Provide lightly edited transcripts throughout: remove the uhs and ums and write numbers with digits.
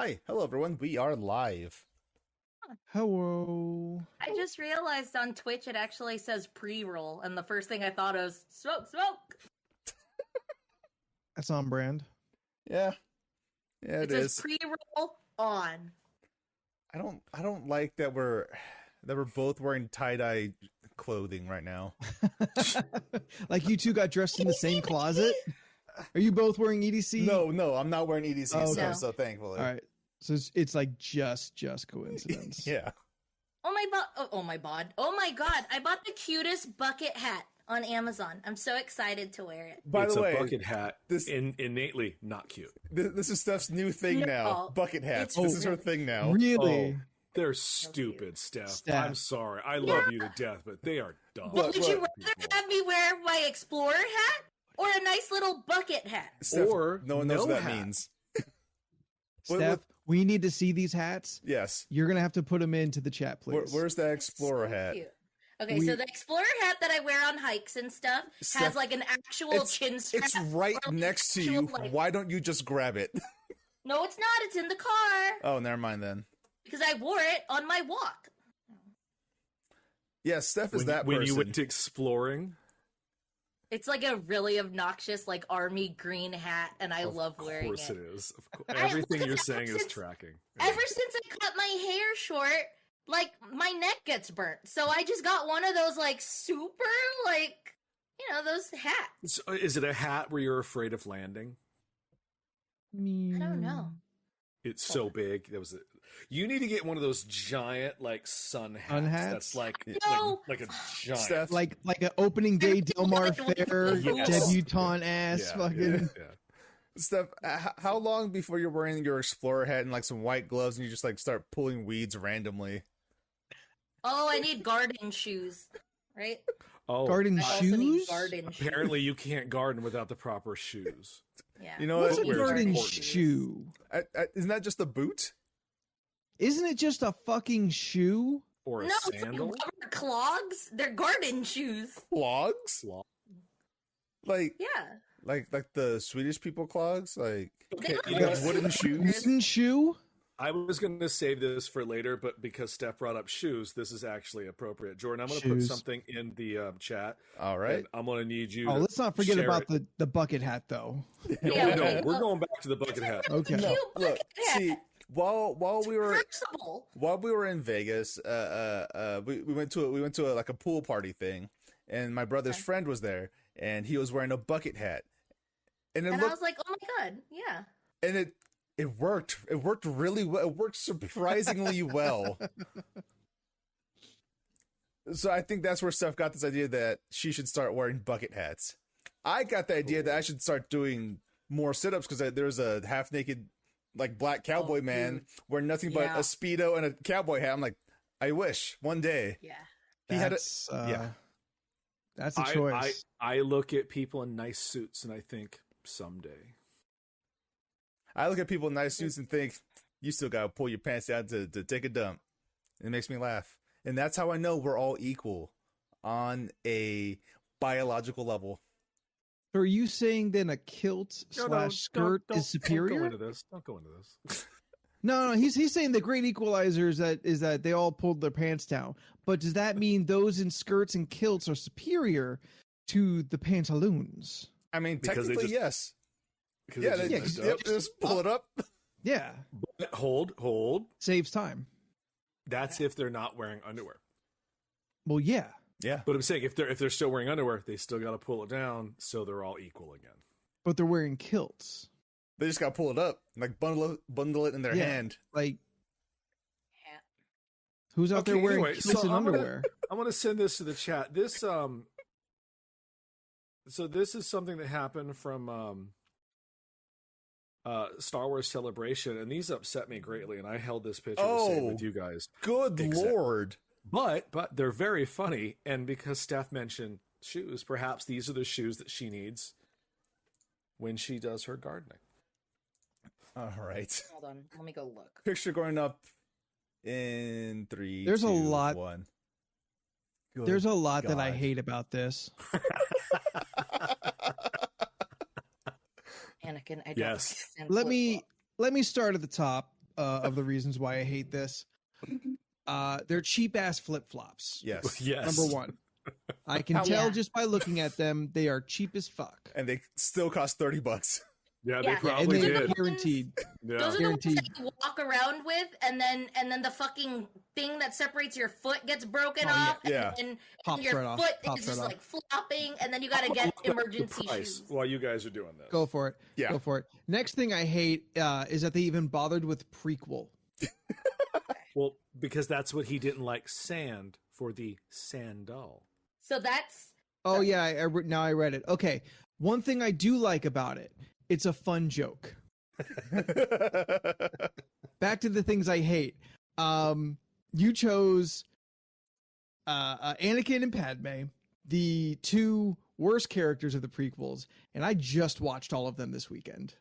Hi, hello everyone. We are live. Hello. I just realized on Twitch it actually says pre-roll, and the first thing I thought was smoke, smoke. That's on brand. Yeah, it says is. pre-roll on. I don't like that we're both wearing tie-dye clothing right now. Like you two got dressed in the same closet? Are you both wearing EDC? No, I'm not wearing EDC Oh, stuff, no. so thankfully. All right. So it's like just coincidence. Yeah. Oh my god! I bought the cutest bucket hat on Amazon. I'm so excited to wear it. By it's the way, a bucket hat. this- innately not cute. This is Steph's new thing No, now. Bucket hats. it's This is her thing now. Really? Oh, they're stupid, Steph. Steph. I'm sorry. I love you to death, but they are dumb. Look, Would you look, rather have me wear my explorer hat or a nice little bucket hat? Steph, Or no one knows no what that hat. means. Steph, we need to see these hats. Yes. You're going to have to put them into the chat, please. Where's that Explorer So hat? cute. Okay, so the explorer hat that I wear on hikes and stuff Steph, has like an actual It's chin strap. it's right or, like, next to actual, you. like- Why don't you just grab it? No, it's not. It's in the car Oh, never mind then. because I wore it on my walk. Yeah, Steph is When, that when person. you went exploring, It's like a really obnoxious, like army green hat, and I love wearing of course it. it is. Of course. I- Everything look you're at that saying is since- tracking. Ever since I cut my hair short, like my neck gets burnt, so I just got one of those like super like those hats. So, is it a hat where you're afraid of landing? I don't know. It's so big. You need to get one of those giant like sun hats. Sun hats? That's like No. like a giant. Steph, Like an opening day Del Mar Like, Fair yes. debutante ass fucking. Yeah. Steph, how long before you're wearing your Explorer hat and like some white gloves and you just like start pulling weeds randomly? Oh, I need garden shoes, right? Oh, Garden I also need shoes? garden shoes. apparently you can't garden without the proper shoes. Yeah. You know What's what? a Where's garden important? shoe? Isn't that just a boot? Isn't it just a fucking shoe? Or a No, it's like sandal. rubber clogs. They're garden shoes. Clogs? Like Yeah. like the Swedish people clogs? Like Okay, They you look know, like wooden shoes? Wooden shoe? I was going to save this for later, but because Steph brought up shoes, this is actually appropriate. Jordan, I'm going to put Shoes. something in the chat. All right. And I'm going to need you. Oh, to let's not forget share about it. the bucket hat, though. No, Yeah, no, okay. we're going back to the bucket hat. Okay. Cute Look, bucket hat. see, while we were Flexible. in Vegas, we went to like a pool party thing, and my brother's Okay. friend was there, and he was wearing a bucket hat, and it And I looked was like, oh my god, yeah. and it worked. It worked really well. It worked surprisingly well. So I think that's where Steph got this idea that she should start wearing bucket hats. I got the idea that I should start doing more sit-ups because there's a half-naked, like black cowboy man dude. wearing nothing but Yeah. a Speedo and a cowboy hat. I'm like, I wish one day Yeah. he had a. That's, yeah. That's a choice. I look at people in nice suits and I think someday. I look at people in nice suits and think, you still gotta pull your pants down to take a dump. It makes me laugh. And that's how I know we're all equal on a biological level. So are you saying then a kilt slash skirt is superior? Don't go into this. Don't go into this. No, he's saying the great equalizer is that they all pulled their pants down. But does that mean those in skirts and kilts are superior to the pantaloons? I mean, Because they technically, just- yes. Because Yeah, it they just- just pull it up. Yeah, But hold. saves time. That's if they're not wearing underwear. Well, yeah. Yeah. But I'm saying if they're still wearing underwear, they still got to pull it down so they're all equal again. But they're wearing kilts. They just gotta pull it up, like bundle it in their Yeah. hand. Like, Yeah. who's out there Okay, wearing anyway, kilts so and I'm gonna- underwear? I'm going to send this to the chat. This so this is something that happened from Star Wars Celebration, and these upset me greatly, and I held this picture to save Oh. with you guys. Good Exactly. lord. But they're very funny, and because Steph mentioned shoes, perhaps these are the shoes that she needs when she does her gardening. All right. Hold on. Let me go look. Picture going up in 3. There's a 2, lot- 1. There's a lot that I God. hate about this. Anakin, I don't Yes. understand Let flip me flop. let me start at the top of the reasons why I hate this. They're cheap ass flip flops. Yes. Yes. Number one, I can tell just by looking at them they are cheap as fuck. And they still cost $30. Yeah, they Yeah. And probably they did. guaranteed. Yeah. Those are Guaranteed. the ones that you walk around with, and then the fucking thing that separates your foot gets broken Oh, yeah. off, Yeah. and Pops your right off. foot Pops is just right like flopping, and then you got to I'll get look up the emergency price shoes. while you guys are doing this. Go for it. Yeah. Go for it. Next thing I hate is that they even bothered with prequel. Well, because that's what he didn't like, sand for the sandal. So that's Oh yeah, now I read it. Okay, one thing I do like about it, it's a fun joke. Back to the things I hate. You chose Anakin and Padme, the two worst characters of the prequels, and I just watched all of them this weekend.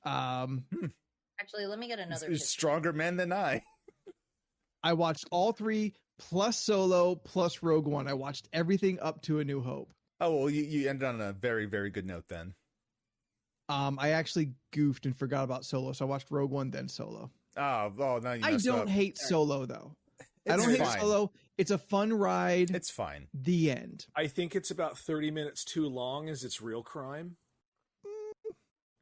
actually, let me get another. He's stronger man than I. I watched all three plus Solo plus Rogue One. I watched everything up to A New Hope. Oh, well, you ended on a very, very good note then. I actually goofed and forgot about Solo, so I watched Rogue One then Solo. Oh, now you I messed don't up. hate Solo though. I It's don't hate fine. Solo. It's a fun ride. It's fine. The end. I think it's about 30 minutes too long as it's real crime.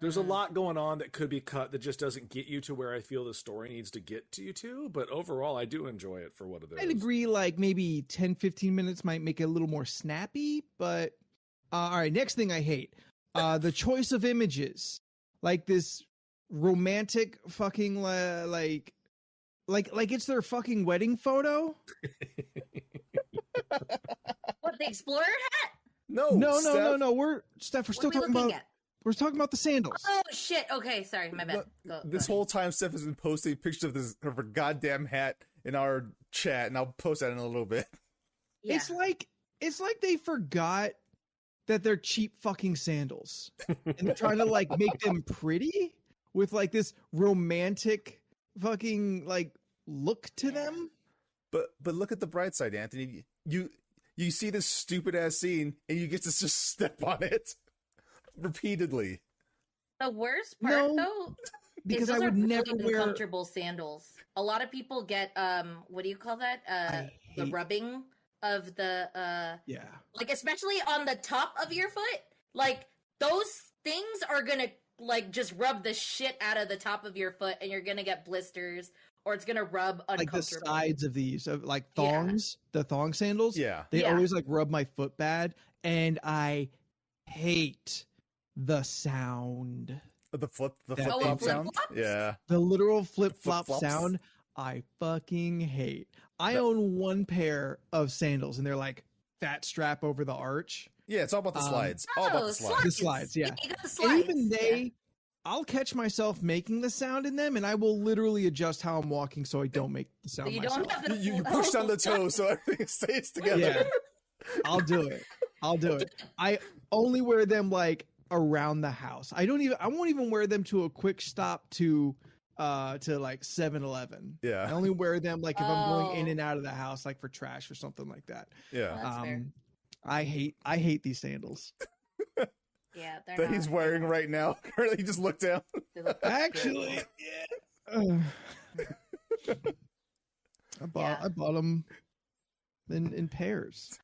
There's a lot going on that could be cut that just doesn't get you to where I feel the story needs to get to you to, but overall I do enjoy it for what it is. I'd agree like maybe 10, 15 minutes might make it a little more snappy, but all right, next thing I hate. The choice of images. Like this romantic fucking like it's their fucking wedding photo. What, the Explorer hat? No, No, Steph, we're still What are we talking looking about at? we're talking about the sandals. Oh shit! Okay, sorry, my bad. Go This ahead. whole time, Steph has been posting pictures of her goddamn hat in our chat, and I'll post that in a little bit. Yeah. It's like they forgot that they're cheap fucking sandals. And they're trying to like make them pretty with like this romantic fucking like look to them. But look at the bright side, Anthony. You see this stupid ass scene, and you get to just step on it repeatedly. The worst part, No, though, because is those I would are really never wear uncomfortable sandals. A lot of people get what do you call that? The hate- rubbing of the yeah. like especially on the top of your foot. Like those things are gonna like just rub the shit out of the top of your foot, and you're gonna get blisters, or it's gonna rub Like the uncomfortably. sides of these of like Yeah. thongs, the thong sandals. Yeah. They Yeah. always like rub my foot bad, and I hate the sound. The flip That- flip Oh, flop flip sound. flops? Yeah. The literal flip flop Flip-flops? sound I fucking hate. I own one pair of sandals and they're like fat strap over the arch. Yeah, it's all about the slides. All about the slides. The slides, yeah. You got the And slides. even they, I'll catch myself making the sound in them and I will literally adjust how I'm walking so I don't make the sound you myself. don't have the You push down the toe so everything stays together. Yeah. I'll do it. I only wear them like around the house. I won't even wear them to a quick stop to like 7-Eleven. I Yeah. only wear them like if I'm going in Oh. and out of the house, like for trash or something like that. Yeah. That's fair. I hate these sandals. Yeah, they're That he's not- wearing right now. Currently, he just looked down. they look Actually, good. I bought them in pairs.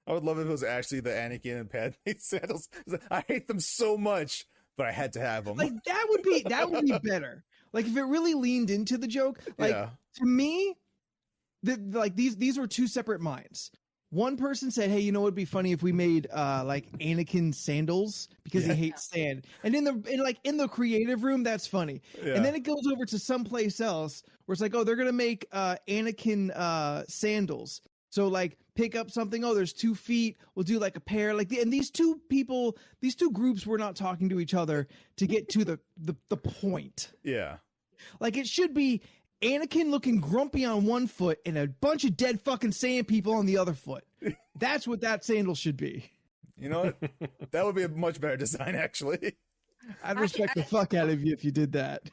I would love if it was actually the Anakin and Padme sandals. I hate them so much, but I had to have them. Like that would be better. Like if it really leaned into the joke. Like yeah. to me, like these were two separate minds. One person said, "Hey, you know what'd be funny if we made like Anakin sandals because Yeah. he hates sand." And in the creative room, that's funny. Yeah. And then it goes over to someplace else where it's like, "Oh, they're gonna make Anakin sandals." So like pick up something. Oh, there's 2 feet. We'll do like a pair. Like and these two groups were not talking to each other to get to the point. Yeah. Like it should be Anakin looking grumpy on one foot and a bunch of dead fucking sand people on the other foot. That's what that sandal should be. You know what? That would be a much better design, actually. I'd respect the fuck out of you if you did that.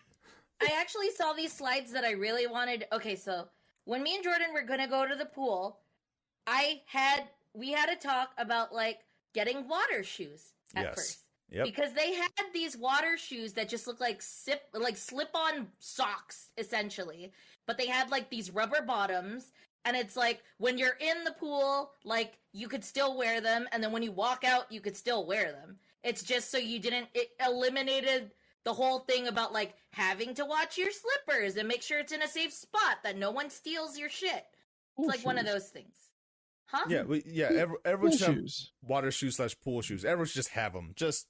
I actually saw these slides that I really wanted. Okay, so when me and Jordan were gonna go to the pool, we had a talk about like getting water shoes at Yes. first. Yep. Because they had these water shoes that just look like slip-on socks, essentially. But they had like these rubber bottoms, and it's like when you're in the pool, like you could still wear them, and then when you walk out, you could still wear them. It's just so it eliminated the whole thing about like having to watch your slippers and make sure it's in a safe spot that no one steals your shit. It's like one of those things. Huh? Yeah, everyone should have shoes. water shoes / pool shoes. Everyone should just have them. Just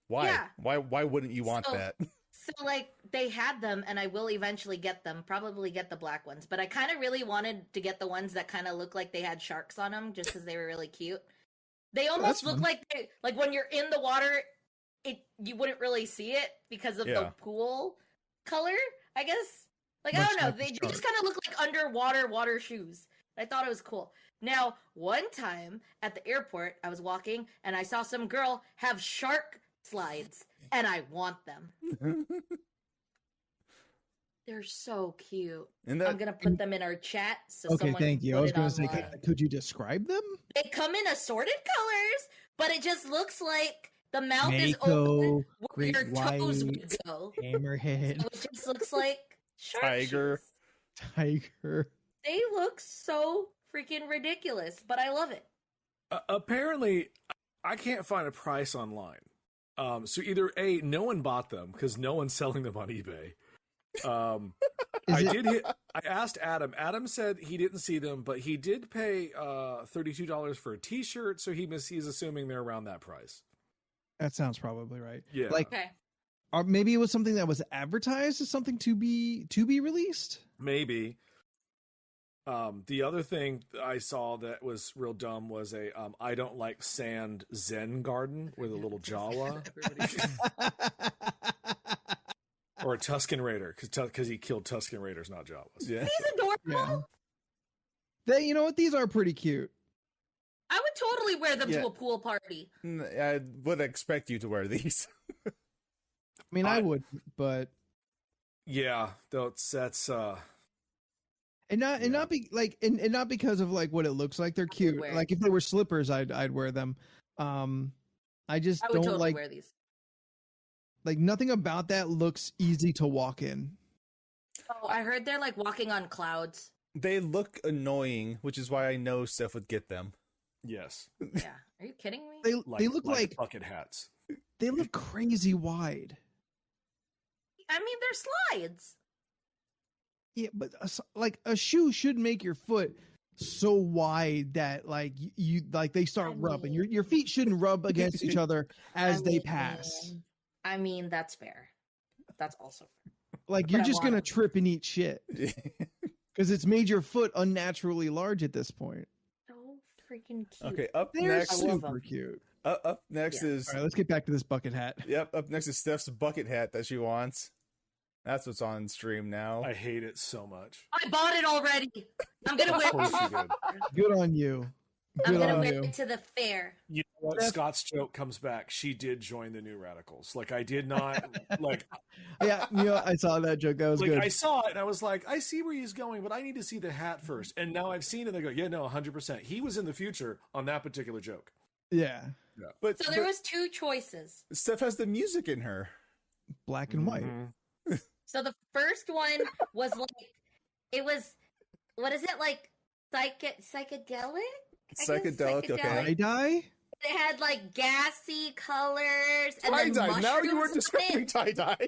why? Yeah. Why wouldn't you want that? So like they had them, and I will eventually get them. Probably get the black ones, but I kind of really wanted to get the ones that kind of look like they had sharks on them, just because they were really cute. They almost look like when you're in the water, you wouldn't really see it because of the pool color, I guess. Like I don't know, they just kind of look like underwater water shoes. I thought it was cool. Now, one time at the airport, I was walking and I saw some girl have shark slides, and I want them. They're so cute. I'm gonna put them in our chat. So Okay, thank you. I was gonna say, could you describe them? They come in assorted colors, but it just looks like the mouth is Mako, open where Great your toes would White, go. Hammerhead, So it just looks like shark Tiger. shoes. Tiger. They look so freaking ridiculous, but I love it. Apparently, I can't find a price online. So either A, no one bought them because no one's selling them on eBay. I asked Adam. Adam said he didn't see them, but he did pay $32 for a T-shirt, so he's assuming they're around that price. That sounds probably right. Yeah. Like, Okay. or maybe it was something that was advertised as something to be released. Maybe. The other thing I saw that was real dumb was a I don't like sand Zen garden with a little Jawa. Or a Tusken Raider, because he killed Tusken Raiders, not Jawas. Yeah. He's adorable. Yeah. You know what? These are pretty cute. I would totally wear them to a pool party. I would expect you to wear these. I mean, I would, but yeah, that's and not because of like what it looks like. They're cute. Like if they were slippers, I'd wear them. I just would don't totally like wear these. like nothing about that looks easy to walk in. Oh, I heard they're like walking on clouds. They look annoying, which is why I know Steph would get them. yes. Yeah, are you kidding me? They look like bucket hats. they look crazy wide. I mean, they're slides. Yeah, but like a shoe should make your foot so wide that like you like they start rubbing. Your feet shouldn't rub against each other as they pass. I mean, that's fair. That's also fair. Like But you're I just want gonna them. trip and eat shit because it's made your foot unnaturally large at this point. So freaking cute. Okay, up They're next. love super them. cute. Up next Yeah. is All right, let's get back to this bucket hat. Yep, up next is Steph's bucket hat that she wants. That's what's on stream now. I hate it so much. I bought it already. I'm gonna Of wear course you it. did. Good on you. I'm Good gonna on wear you. it to the fair. You know what? Scott's joke comes back. She did join the New Radicals. Like I did not like. Yeah, you know, I saw that joke. That was Like good. I saw it and I was like, I see where he's going, but I need to see the hat first. And now I've seen it. They go, yeah, no, 100%. He was in the future on that particular joke. Yeah, But, So there was two choices. Steph has the music in her. black and white. Mhm. So the first one was like, it was, what is it, like psychedelic? I guess Psychedelic, okay. Tie-dye? It had like gassy colors and Tie then dye. Now you were mushrooms on describing it. tie dye.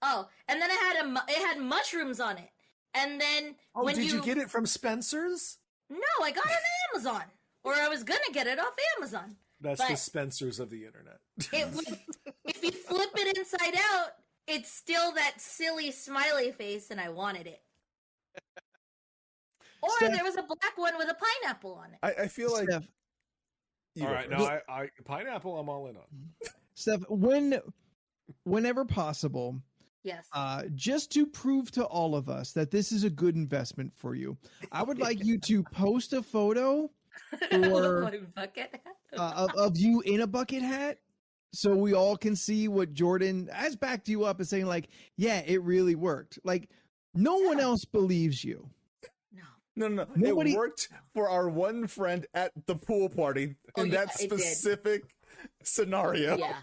Oh, and then it had mushrooms on it. And then Oh, when did you get it from Spencer's? No, I got it on Amazon, or I was gonna get it off Amazon. That's But- the Spencer's of the internet. It would, if you flip it inside out, it's still that silly smiley face, and I wanted it. Or Steph- there was a black one with a pineapple on it. I feel like. Steph, You All go right, first. now I pineapple. I'm all in on. Steph, whenever possible, Yes. just to prove to all of us that this is a good investment for you, I would like you to post a photo or My bucket hat. of you in a bucket hat, so we all can see what Jordan has backed you up and saying like, yeah, it really worked. Like no one else believes you. No. No. Nobody- It worked for our one friend at the pool party Oh, in yeah, that it did. specific scenario. Yeah.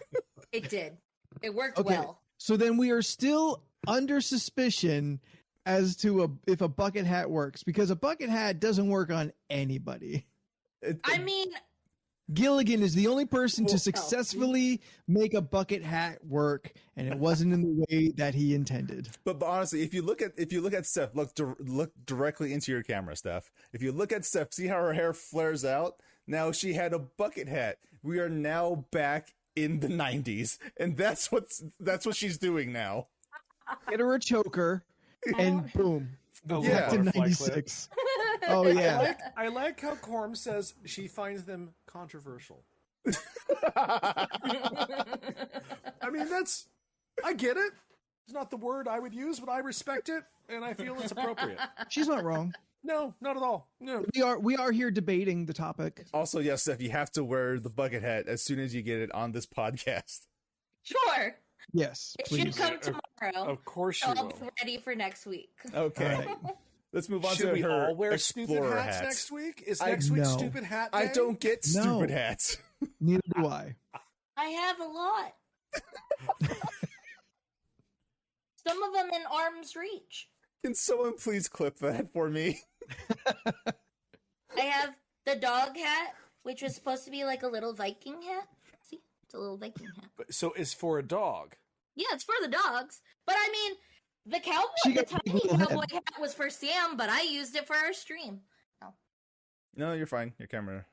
It did. It worked Okay. well. So then we are still under suspicion as to if a bucket hat works, because a bucket hat doesn't work on anybody. I mean, Gilligan is the only person Well, to successfully make a bucket hat work, and it wasn't in the way that he intended. But honestly, if you look at Steph, look directly into your camera, Steph. If you look at Steph, see how her hair flares out. Now she had a bucket hat. We are now back in the 90s, and that's what she's doing now. Get her a choker, and boom, The Yeah. back to butterfly clip. 96. Oh yeah. I like how Corm says she finds them controversial. I mean, I get it. It's not the word I would use, but I respect it, and I feel it's appropriate. She's not wrong. No, not at all. No. We are here debating the topic. Also, yes, Steph, you have to wear the bucket hat as soon as you get it on this podcast. sure. Yes, It please. should come tomorrow. Of course So you I'll will. be ready for next week. Okay. All right. Let's move on Should to we her all wear stupid explorer hats hat. next week? Is I- next week No. stupid hat I day? don't get No. stupid hats. Neither do I. I have a lot. Some of them in arm's reach. Can someone please clip that for me? I have the dog hat, which was supposed to be like a little Viking hat. See, it's a little Viking hat. So it's for a dog. Yeah, it's for the dogs. But I mean, the She cowboy, the got a tiny little head. cowboy hat was for Sam, but I used it for our stream. No, you're fine. Your camera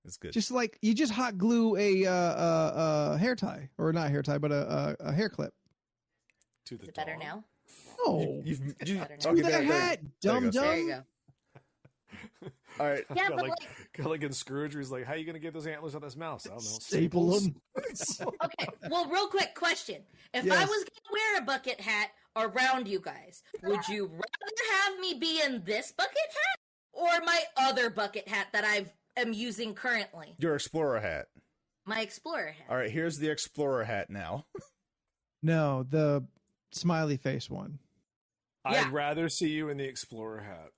is good. Just like you just hot glue a hair tie, or not hair tie, but a hair clip. To the Is it better dog. now? Oh, you better now. okay, do the there you hat, go. dumb There There you dumb. go. All right. Yeah, Got but like in Scrooge, where he's like, "How you gonna get those antlers on this mouse?" I don't know. Staple Staples? them. okay. Well, real quick question: if I Yes. was gonna wear a bucket hat around you guys, would you rather have me be in this bucket hat or my other bucket hat that I am using currently, Your explorer hat. my explorer hat? All right, here's the explorer hat now. No, the smiley face one. Yeah. I'd rather see you in the explorer hat.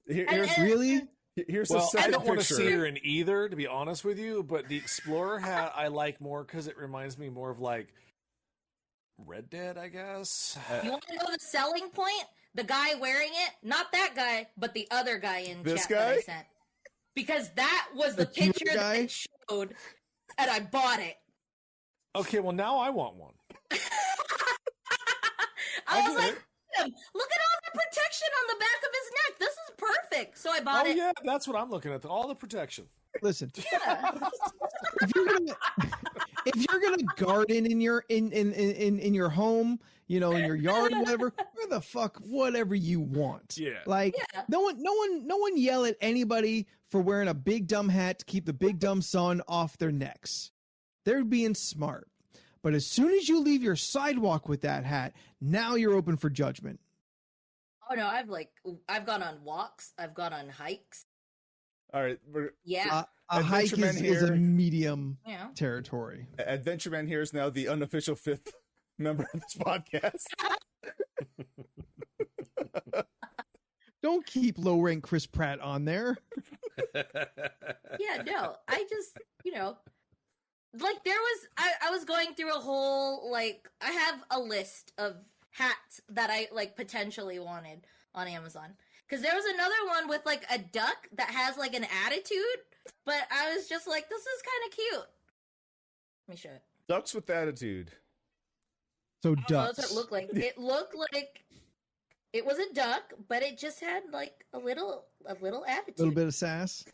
Here's Really? here's Well, the I second don't want to see picture. her in either, to be honest with you. But the explorer hat I like more because it reminds me more of like Red Dead, I guess. You want to know the selling point? The guy wearing it, not that guy, but the other guy in This chat that I guy? sent. Because that was the The cute picture that guy? it showed, and I bought it. Okay, well now I want one. I was get like, it. look at all the protection on the back of his neck. This is perfect. So I bought Oh it. yeah, that's what I'm looking at. All the protection. Listen, Yeah. if you're gonna garden in your in your home, you know, in your yard, whatever, where the fuck, whatever you want. Yeah. Like Yeah. no one yell at anybody for wearing a big dumb hat to keep the big dumb sun off their necks. They're being smart. But as soon as you leave your sidewalk with that hat, now you're open for judgment. Oh no, I've gone on walks. I've gone on hikes. All right, Yeah. A hike Adventure Man is a here. medium Yeah. territory. Adventure Man here is now the unofficial fifth member of this podcast. Don't keep low rank Chris Pratt on there. Yeah, no. I just, like there was I was going through a whole like I have a list of hats that I like potentially wanted on Amazon. Cuz there was another one with like a duck that has like an attitude, but I was just like this is kind of cute. Let me show it. Ducks with attitude. So What ducks. does it look like? It looked like it was a duck, but it just had like a little attitude. A little bit of sass.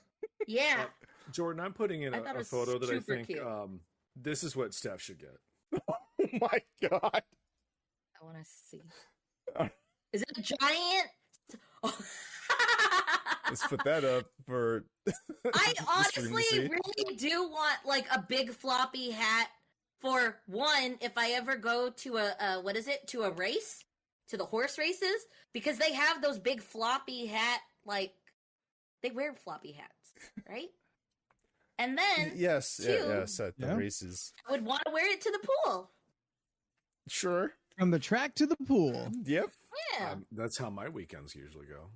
Yeah. Jordan, I'm putting in I thought it a was photo that I super think cute. this is what Steph should get. Oh my god. I want to see. Is it a giant? Let's put that up for I the stream to honestly see. really do want like a big floppy hat for one if I ever go to a what is it, to a race, to the horse races, because they have those big floppy hat, like they wear floppy hats, right? And then Yes, two, yes, at the Yeah. races. I would want to wear it to the pool. Sure. From the track to the pool. Yep. Yeah. That's how my weekends usually go.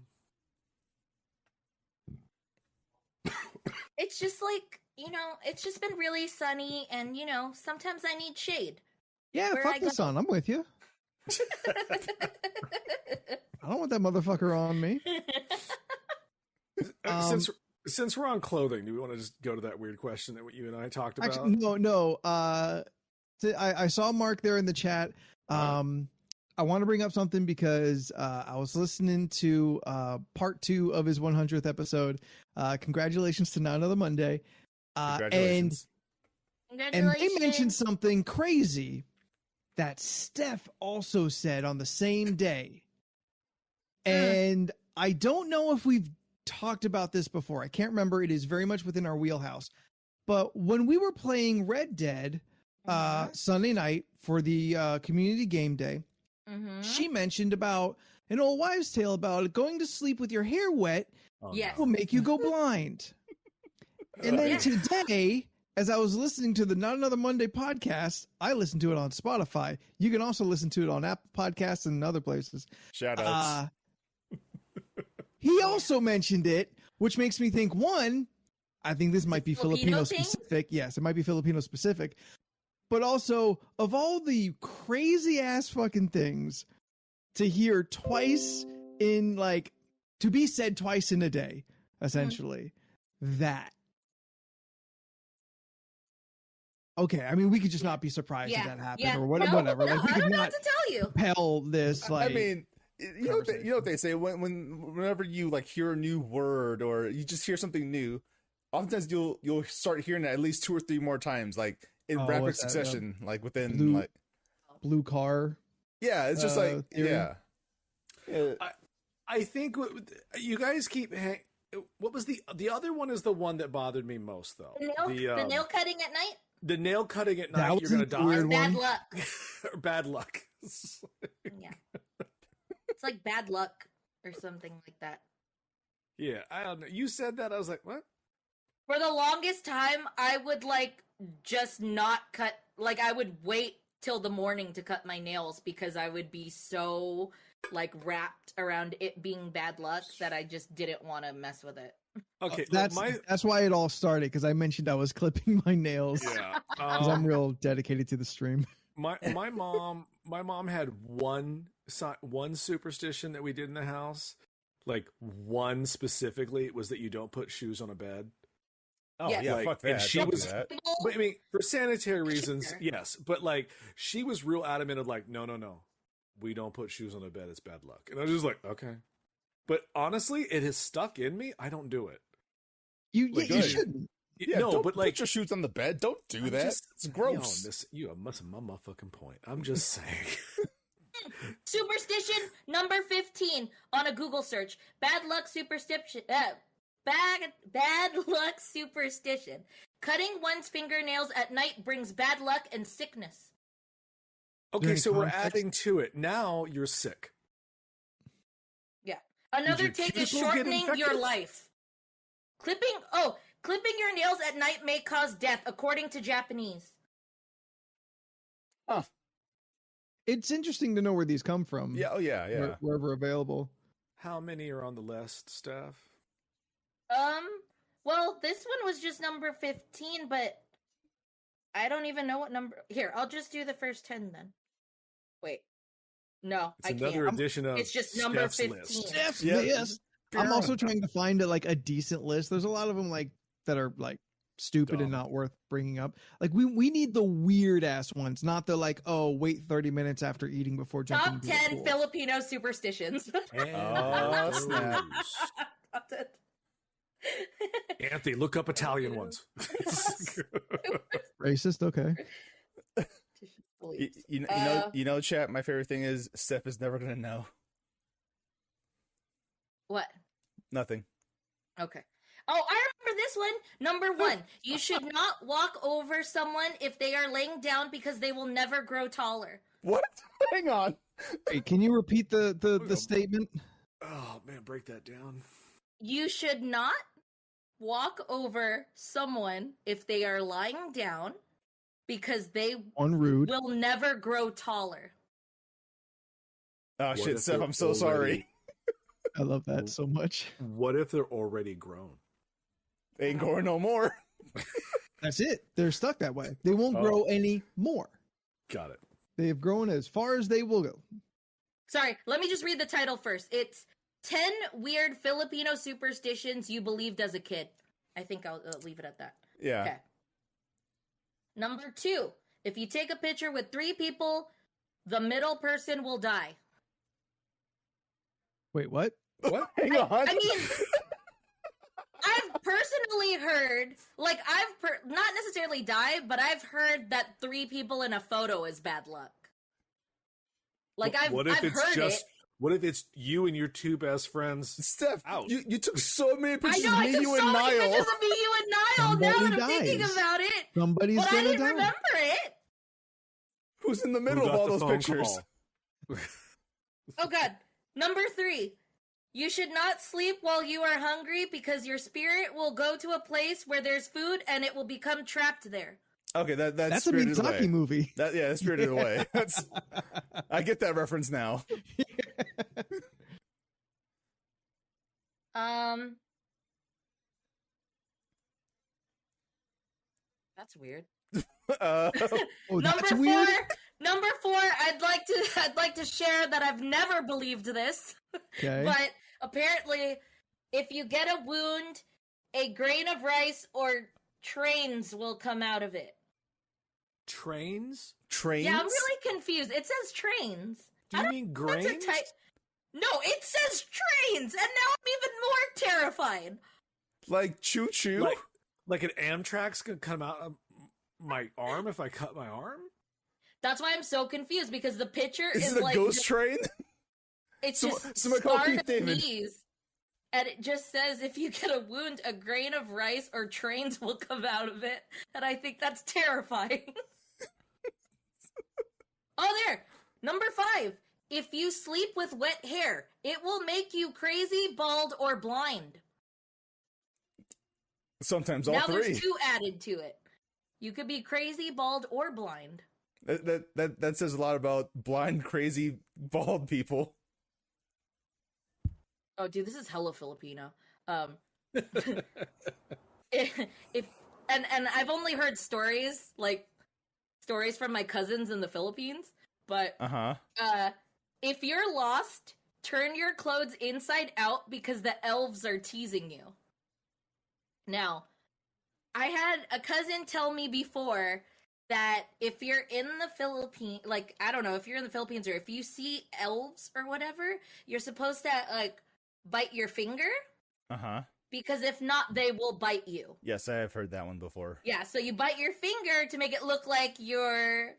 It's just like, it's just been really sunny, and sometimes I need shade. Yeah, Where fuck I the go. sun. I'm with you. I don't want that motherfucker on me. Since we're on clothing, do we want to just go to that weird question that you and I talked about? Actually, no. I saw Mark there in the chat. I want to bring up something because I was listening to part 2 of his 100th episode. Congratulations to Not Another Monday. Congratulations. And they mentioned something crazy that Steph also said on the same day. And I don't know if we've talked about this before. I can't remember. It is very much within our wheelhouse. But when we were playing Red Dead Sunday night for the community game day, she mentioned about an old wives' tale about going to sleep with your hair wet will make you go blind. And then today, as I was listening to the Not Another Monday podcast, I listened to it on Spotify. You can also listen to it on Apple Podcasts and other places. Shout outs. He also mentioned it, which makes me think, one, I think this might be Filipino specific. Yes, it might be Filipino specific. But also, of all the crazy ass fucking things to hear twice in, like, to be said twice in a day, essentially, that. Okay, I mean, we could just not be surprised if that happened or whatever. No, like, we I could don't know not what to tell you. compel this. Like, I mean, you know what they say whenever you like hear a new word or you just hear something new, oftentimes you'll start hearing it at least 2 or 3 more times, like in rapid succession, like within blue car. Yeah, it's just like theory. I think you guys keep. What was the other one? Is the one that bothered me most though? The nail cutting at night. The nail cutting at night, you're gonna die. Bad luck. Or bad luck. Yeah. It's like bad luck or something like that. Yeah, I don't know. You said that, I was like, what? For the longest time, I would like just not cut. Like I would wait till the morning to cut my nails because I would be so like wrapped around it being bad luck that I just didn't want to mess with it. Okay, that's why it all started, because I mentioned I was clipping my nails. Yeah, because I'm real dedicated to the stream. My mom had one superstition that we did in the house, like one specifically. It was that you don't put shoes on a bed. Oh yeah, fuck that. And she was, but, I mean, for sanitary reasons, yes. But like, she was real adamant of like, no, we don't put shoes on a bed. It's bad luck. And I was just like, okay. But honestly, it has stuck in me. I don't do it. You shouldn't. Yeah, no, but like, put your shoes on the bed. Don't do that. It's gross. You must have my motherfucking point. I'm just saying. Superstition number 15 on a Google search. Bad luck superstition. Bad luck superstition. Cutting one's fingernails at night brings bad luck and sickness. Okay, so we're adding to it. Now you're sick. Yeah. Another take is shortening your life. Clipping your nails at night may cause death, according to Japanese. Huh. It's interesting to know where these come from. Yeah, wherever available. How many are on the list, Steph? Well, this one was just number 15, but I don't even know what number. Here, I'll just do the first 10 then. Wait. No, I can't. It's another edition of It's just number 15. Steph's list. I'm also trying to find like a decent list. There's a lot of them like that are like stupid and not worth bringing up. Like we need the weird ass ones, not the like, oh, wait 30 minutes after eating before jumping into the pool. Top 10 Filipino superstitions. Oh, snap. Top 10. Anthony, look up Italian ones. Racist, okay. You know, chat. My favorite thing is Steph is never gonna know. What? Nothing. Okay. Oh, I remember this one. Number 1, you should not walk over someone if they are laying down because they will never grow taller. What? Hang on. Wait, can you repeat the statement? Oh man, break that down. You should not walk over someone if they are lying down because they will never grow taller. Oh shit, Steph, I'm so sorry. I love that so much. What if they're already grown? Ain't growing no more. That's it. They're stuck that way. They won't grow any more. Got it. They have grown as far as they will go. Sorry, let me just read the title first. It's 10 Weird Filipino Superstitions You Believed as a Kid. I think I'll leave it at that. Yeah. Okay. Number 2, if you take a picture with 3 people, the middle person will die. Wait, what? What? Hang on. I mean, I've personally heard, like, not necessarily die, but I've heard that 3 people in a photo is bad luck. Like, I've heard it. What if it's you and your 2 best friends? Steph, Out. you took so many I pictures know, of I me, took you, so and many Niall. pictures of me, you, and Niall, now Somebody that I'm thinking dies. about it. Somebody's But I gonna didn't die. remember it. Who's in the middle Who of got all the those phone pictures? call? Oh, God. Number 3. You should not sleep while you are hungry because your spirit will go to a place where there's food and it will become trapped there. Okay, that's That's a Spirited Miyazaki Away. movie. That's Spirited Away. I get that reference now. That's weird. Uh, Oh, that's Number 4, weird. I'd like to share that I've never believed this, Okay. but apparently, if you get a wound, a grain of rice or trains will come out of it. Trains? trains? Yeah, I'm really confused. It says trains. Do you mean That's grains? a type. No, it says trains, and now I'm even more terrified. Like choo choo? Like an Amtrak's gonna come out of my arm if I cut my arm? That's why I'm so confused because the picture Is is it a like ghost train? it's Some- just somebody call scarred Keith David. knees, and it just says if you get a wound, a grain of rice or trains will come out of it, and I think that's terrifying. Oh, there. Number 5. If you sleep with wet hair, it will make you crazy, bald, or blind. Sometimes all Now 3. there's 2 added to it. You could be crazy, bald, or blind. That says a lot about blind, crazy, bald people. Oh, dude, this is hella Filipino. If I've only heard stories from my cousins in the Philippines, but if you're lost, turn your clothes inside out because the elves are teasing you. Now, I had a cousin tell me before that if you're in the Philippines, like, I don't know, if you're in the Philippines or if you see elves or whatever, you're supposed to, like, bite your finger. Because if not, they will bite you. Yes, I have heard that one before. Yeah, so you bite your finger to make it look like you're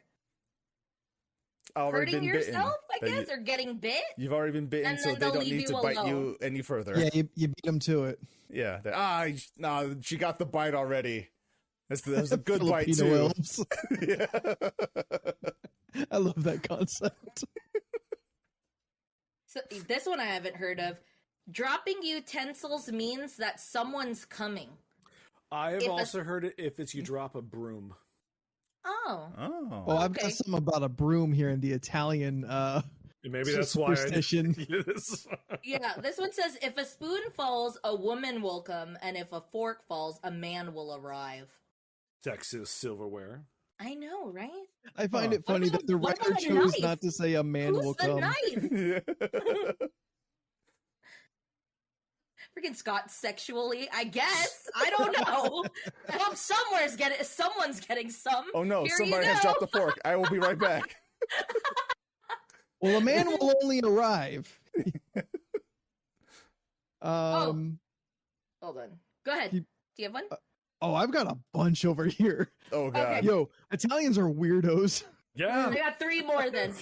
Already hurting been yourself, bitten. I guess, or getting bit. You've already been bitten, And so then they they'll don't leave need you to bite alone. you any further. Yeah, you beat them to it. Yeah. No, she got the bite already. That's a good bite Filipino too. elves. Yeah. I love that concept. So this one I haven't heard of. Dropping utensils means that someone's coming. I have also heard it if it's you drop a broom. Oh. Oh. Well, I've Okay. got some about a broom here in the Italian Maybe that's why superstition. Yes. Yeah, this one says if a spoon falls, a woman will come, and if a fork falls, a man will arrive. Texas silverware. I know, right? I find it funny that the What writer about a chose knife? not to say a man Who's will the come. knife? Yeah. Freaking Scott sexually, I guess. I don't know. I hope someone's getting some. Oh no, Here somebody you has go. dropped the fork. I will be right back. Well, a man will only arrive. Hold on. Go ahead. You- Do you have one? Oh, I've got a bunch over here. Oh god. Okay. Yo, Italians are weirdos. Yeah. I got 3 more then.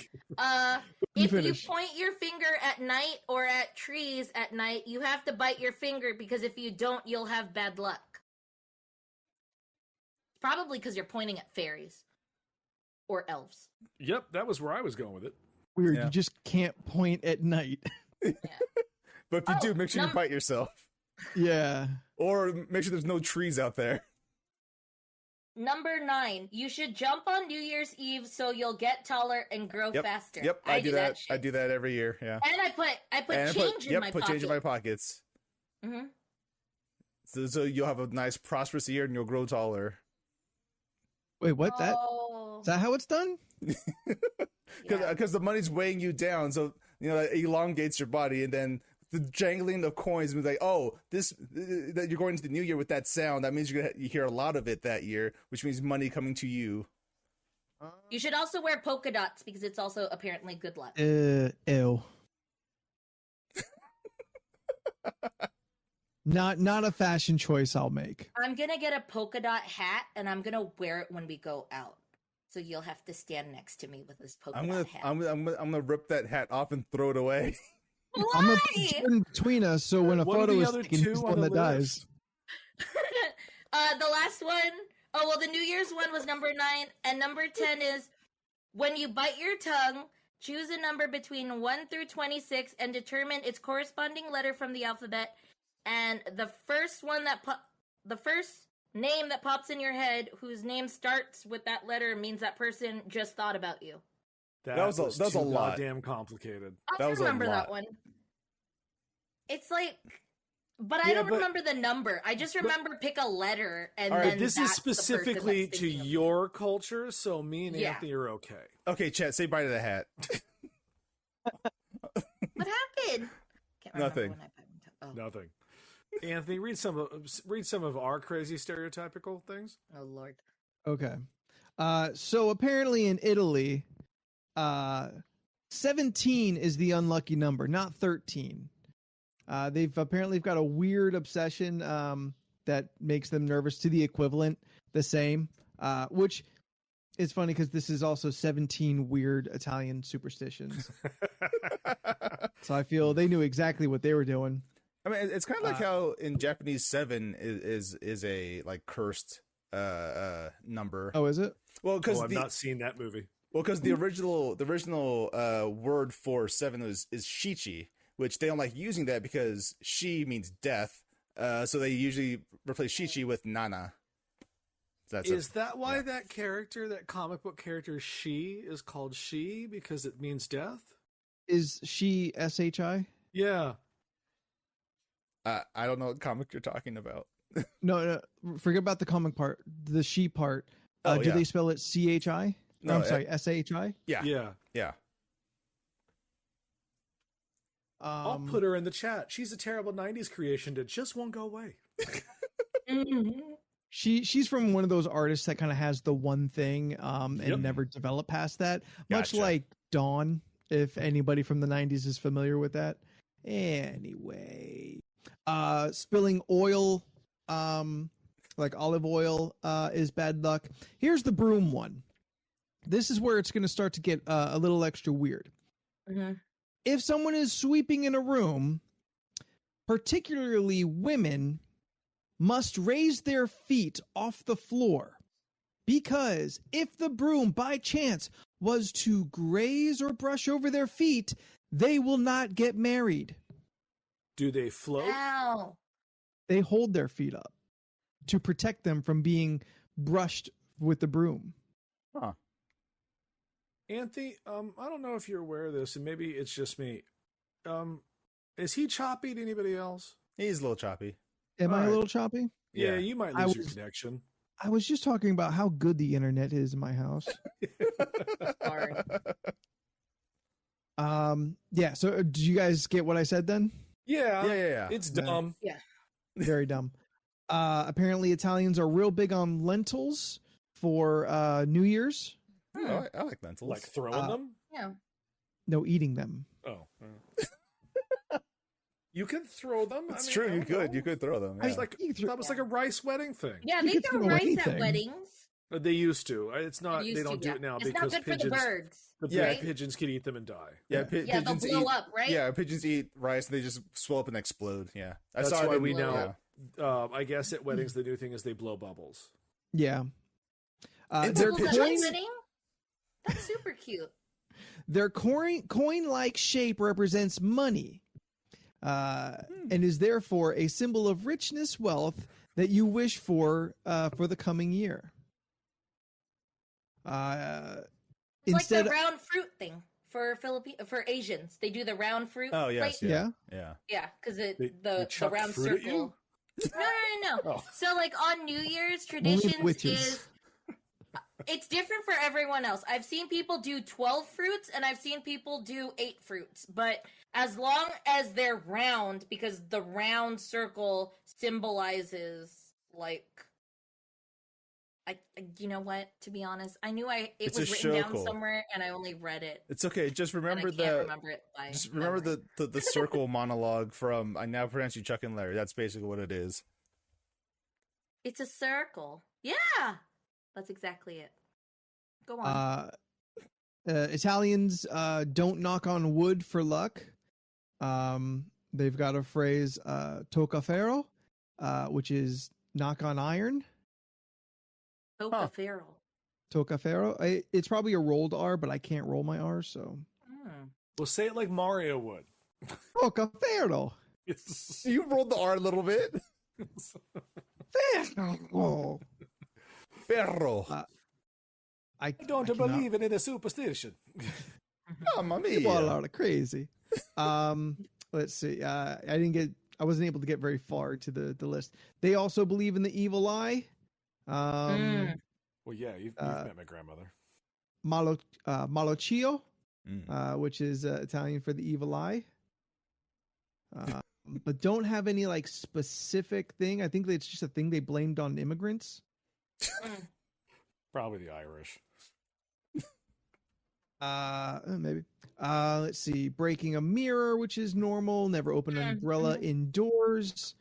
You If finish. you point your finger at night or at trees at night, you have to bite your finger because if you don't, you'll have bad luck. Probably because you're pointing at fairies or elves. Yep, that was where I was going with it. Weird. Yeah. You just can't point at night. But if you do, Oh, make sure you bite yourself. Yeah. Or make sure there's no trees out there. Number 9, you should jump on New Year's Eve so you'll get taller and grow faster. Yep, I do that. shit. I do that every year. Yeah. And I put And change in my put pocket. change in my pockets. Mm-hmm. So you'll have a nice prosperous year and you'll grow taller. Wait, what? Oh. Is that how it's done? Because the money's weighing you down, so that elongates your body, and then the jangling of coins means like, oh, that you're going into the new year with that sound. That means you hear a lot of it that year, which means money coming to you. You should also wear polka dots because it's also apparently good luck. Ew. Not a fashion choice I'll make. I'm gonna get a polka dot hat and I'm gonna wear it when we go out. So you'll have to stand next to me with this polka dot hat. I'm gonna rip that hat off and throw it away. Why? I'm gonna put you in between us, so when a What are photo the is other taken, two he's the on one the that dies. list? The last one, oh well, the New Year's one was number 9, and number 10 is when you bite your tongue, choose a number between 1 through 26 and determine its corresponding letter from the alphabet. And the first name that pops in your head, whose name starts with that letter, means that person just thought about you. That was was a too lot. goddamn complicated. I That don't was a remember lot. that one. It's like, but I Yeah, don't but- remember the number. I just remember pick a letter, and All right, then This is that's the person specifically that's to thinking of you. your culture, so me and Yeah. Anthony are okay. Okay, chat, say bye to the hat. What happened? Can't remember Nothing. when I bite my tongue. Nothing. Anthony, read some of our crazy stereotypical things. Oh Lord. Okay. So apparently in Italy, 17 is the unlucky number, not 13. They've got a weird obsession that makes them nervous to the equivalent, the same, which is funny because this is also 17 weird Italian superstitions. So I feel they knew exactly what they were doing. I mean, it's kind of like how in Japanese 7 is a like cursed number. Oh, is it? Well, because I've not seen that movie. the original word for 7 is shichi, which they don't like using that because shi means death. So they usually replace shichi with nana. Is that why that character, that comic book character, she is called she because it means death? Is she SHI? Yeah. I don't know what comic you're talking about. No, forget about the comic part. The she part. Oh, Do yeah. they spell it CHI? No, I'm sorry, SHI? Yeah. Yeah. I'll put her in the chat. She's a terrible 90s creation that just won't go away. She's from one of those artists that kind of has the one thing and never developed past that. Much Gotcha. like Dawn, if anybody from the 90s is familiar with that. Anyway, spilling oil, like olive oil, is bad luck. Here's the broom one. This is where it's going to start to get a little extra weird. Mm-hmm. If someone is sweeping in a room, particularly women, must raise their feet off the floor, because if the broom by chance was to graze or brush over their feet, they will not get married. Do they float? Ow. They hold their feet up to protect them from being brushed with the broom. Huh. Anthony, I don't know if you're aware of this, and maybe it's just me. Is he choppy to anybody else? He's a little choppy. Am I a Alright. little choppy? Yeah, Yeah. you might I lose your was- connection. I was just talking about how good the internet is in my house. Sorry. Yeah. So do you guys get what I said then? Yeah. It's No. dumb. Very dumb. Apparently Italians are real big on lentils for New Year's. Oh, I like lentils. Like throwing them? Yeah. No, eating them. Oh. You can throw them. It's I mean, true. I You don't could. know. You could throw them. I was Yeah. like, You can throw- that was like a rice wedding thing. Yeah, You they could throw throw rice anything. at weddings. They used to. It's not. Used They to, don't do it now It's because not good pigeons. for the birds. The Yeah. big pigeons can eat them and die. Yeah, Yeah, they'll pigeons blow eat. up, right? Yeah, pigeons eat rice and they just swell up and explode. Yeah, I That's saw it why in- we know- now. I guess at weddings the new thing is they blow bubbles. Yeah. It's Their a Bubbles at pigeon? my wedding? That's super cute. Their coin-like shape represents money, and is therefore a symbol of richness, wealth that you wish for the coming year. It's Instead, like the round fruit thing for for Asians. They do the round fruit. Oh yes, plate. yeah. yeah. Yeah, because They the chuck round fruit at you? circle. No. Oh. So like on New Year's, Only with traditions witches. is it's different for everyone else. I've seen people do 12 fruits and I've seen people do 8 fruits. But as long as they're round, because the round circle symbolizes like you know what, to be honest, I knew it It's was a written down shokel. somewhere and I only read it. It's okay. Just And remember I can't that. remember it by Just remember memory. the circle monologue from I Now Pronounce You Chuck and Larry. That's basically what it is. It's a circle. Yeah. That's exactly it. Go on. Italians don't knock on wood for luck. They've got a phrase, toccaferro, which is knock on iron. Toccaferro. Toccaferro. It's probably a rolled R, but I can't roll my R, so. Well, say it like Mario would. Toccaferro. You rolled the R a little bit. Ferro. Ferro. I don't cannot- believe in a superstition. Mamma People mia. are crazy. Let's see. I wasn't able to get very far to the list. They also believe in the evil eye. Well, yeah, you've met my grandmother. Malocchio, Mm. which is Italian for the evil eye. But don't have any like specific thing. I think it's just a thing they blamed on immigrants. Probably the Irish. Maybe. Let's see. Breaking a mirror, which is normal. Never open an umbrella indoors,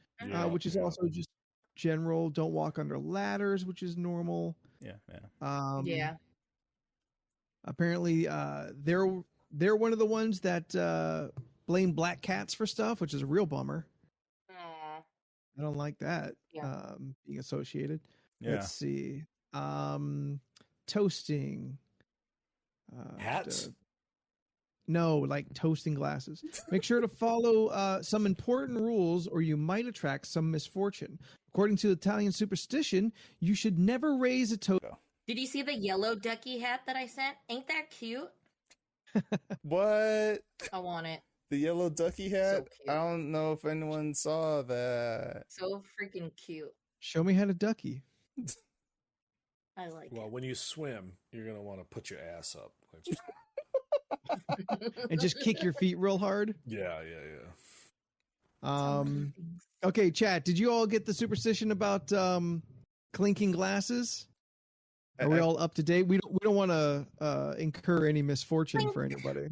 which is also just general. Don't walk under ladders, which is normal. Yeah. Yeah. Apparently, they're one of the ones that blame black cats for stuff, which is a real bummer. Aw. I don't like that Yeah. being associated. Yeah. Let's see. Toasting. Hats? No, like toasting glasses. Make sure to follow some important rules or you might attract some misfortune. According to Italian superstition, you should never raise a toast. Did you see the yellow ducky hat that I sent? Ain't that cute? What? I want it. The yellow ducky hat? cute. I don't know if anyone saw that. So freaking cute. Show me how to ducky. I like Well, when you swim, you're going to want to put your ass up. And just kick your feet real hard. Yeah. it. Okay, chat, did you all get the superstition about clinking glasses? Are we all up to date? We don't want to incur any misfortune for anybody.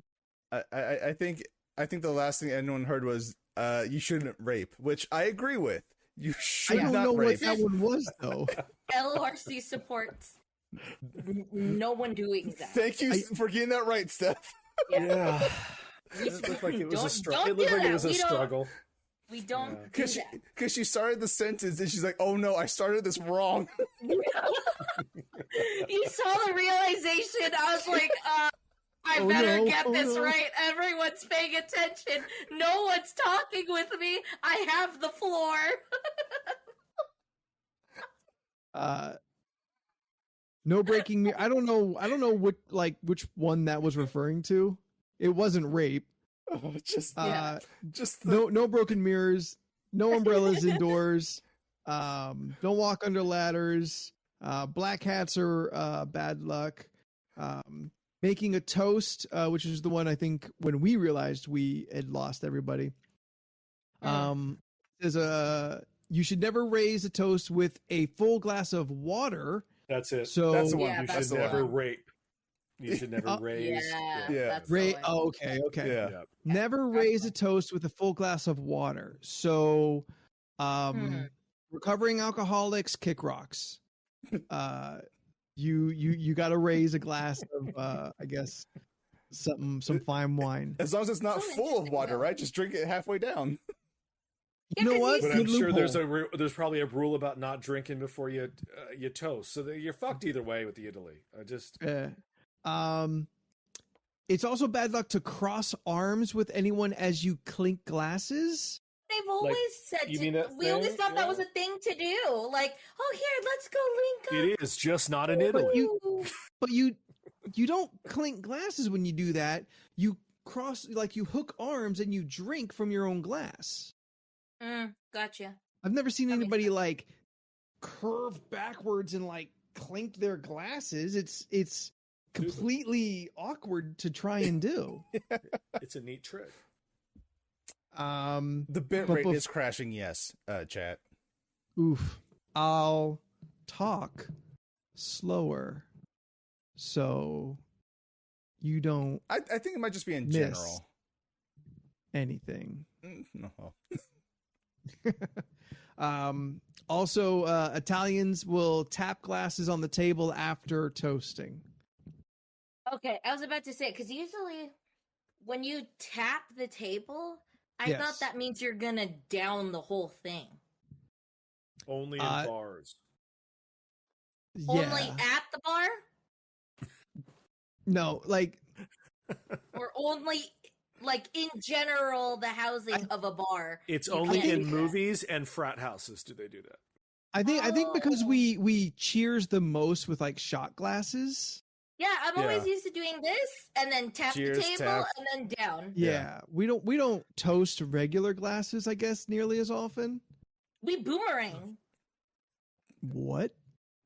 I think the last thing anyone heard was you shouldn't rape, which I agree with. You should I don't not know rape. what that one was though. LRC supports no one doing that. Thank you for getting that right, Steph. Yeah. We It looked like it was a don't struggle. do It looked like that. it was a We don't- struggle. We don't do Because that. she started the sentence and she's like, "Oh no, I started this wrong." You saw the realization. I was like, I Oh, better no. get Oh, this no. right. Everyone's paying attention. No one's talking with me. I have the floor. No breaking mirror. I don't know which one that was referring to. It wasn't rape. just Yeah. No broken mirrors, no umbrellas indoors. Don't walk under ladders. Black hats are bad luck. Making a toast, which is the one I think when we realized we had lost everybody. You should never raise a toast with a full glass of water. That's it. So That's the one. Yeah, You that's should the never one. rape. You should never raise. Yeah. That's the Ra- one. oh, okay. Yeah. Yeah. Never raise a toast with a full glass of water. So, recovering alcoholics kick rocks. You got to raise a glass of, I guess, some fine wine. As long as it's not So full of interesting, water, though. right? Just drink it halfway down. You know 'cause what? you- But I'm Good sure loophole. there's probably a rule about not drinking before you toast, so that you're fucked either way with the Italy. It's also bad luck to cross arms with anyone as you clink glasses. They've always said you mean that we always thing? thought that was Yeah. a thing to do. Like, oh, here, let's go link up. It is just not in Italy. But you don't clink glasses when you do that. You cross, like you hook arms and you drink from your own glass. Gotcha. I've never seen That makes anybody sense. like curve backwards and like clink their glasses. It's completely awkward to try and do. It's a neat trick. The bit But rate is crashing. Yes, chat. Oof. I'll talk slower so you don't I think it might just be in Miss. general. anything. No. Also, Italians will tap glasses on the table after toasting. Okay, I was about to say, because usually when you tap the table, I Yes. thought that means you're gonna down the whole thing. Only in bars. Yeah. Only at the bar? No, like Or only, like, in general, the housing of a bar? It's you only can't in do that. movies and frat houses do they do that. I think because Oh. we cheers the most with like shot glasses. Yeah, I'm always Yeah. used to doing this, and then tap Cheers, the table, tap. and then down. Yeah. We don't toast regular glasses, I guess, nearly as often. We boomerang. What?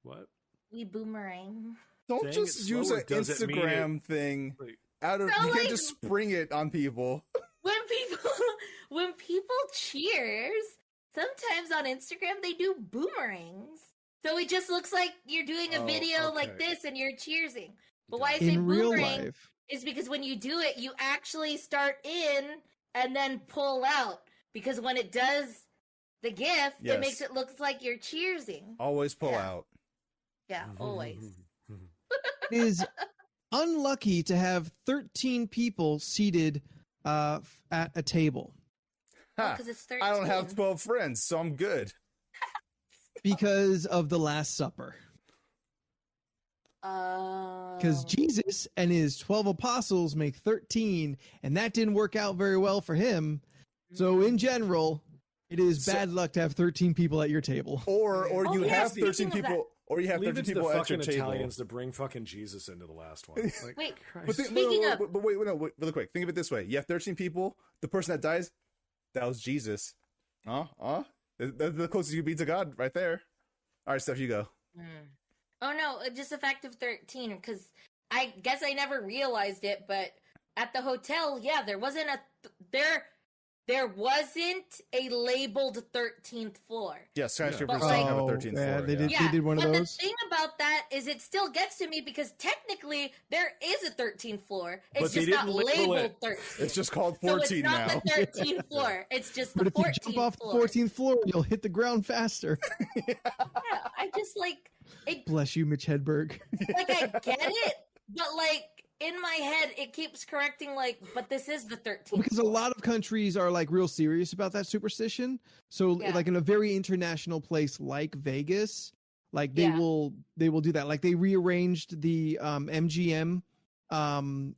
What? We boomerang. Don't Saying just it's use slower an doesn't mean Instagram thing Wait, out of. So, You can't like- just spring it on people. When people cheers, sometimes on Instagram they do boomerangs. So it just looks like you're doing a Oh, video like okay. this and you're cheersing. But why I say In real boomerang life. is because when you do it, you actually start in and then pull out. Because when it does the GIF, Yes. it makes it look like you're cheersing. Always pull Yeah. out. Yeah, always. It is unlucky to have 13 people seated at a table Ha, Because it's 13. I don't have 12 friends, so I'm good. because of the Last Supper. Because Oh. Jesus and his 12 apostles make 13, and that didn't work out very well for him. So, in general, it is So- bad luck to have 13 people at your table. Or Oh, you yeah, have 13 speaking of that- people, or you have Leave 13 it to the people at your fucking table. Italians to bring fucking Jesus into the last one. Like, Wait, But, Christ. Speaking of- wait, no, wait, really quick. Think of it this way: you have 13 people. The person that dies, that was Jesus. That's the closest you be to God, right there. All right, Steph, you go. Oh no, just the fact of 13, because I guess I never realized it, but at the hotel, yeah, there wasn't a labeled 13th floor. Yeah, skyscrapers But, like- don't have a Oh, 13th yeah, floor. they yeah. did. Yeah, did one of but those? the thing about that is it still gets to me because technically there is a 13th floor. It's But they just not didn't label labeled it. 13. It's just called So 14 it's not now. the 13th floor. It's just the But if you 14th jump off the floor. 14th floor, you'll hit the ground faster. Yeah, I just like it. Bless you, Mitch Hedberg. Like I get it, but like in my head, it keeps correcting. Like, but this is the 13th. Because a lot of countries are like real serious about that superstition. So Yeah. like in a very international place like Vegas, like they Yeah. will do that. Like they rearranged the MGM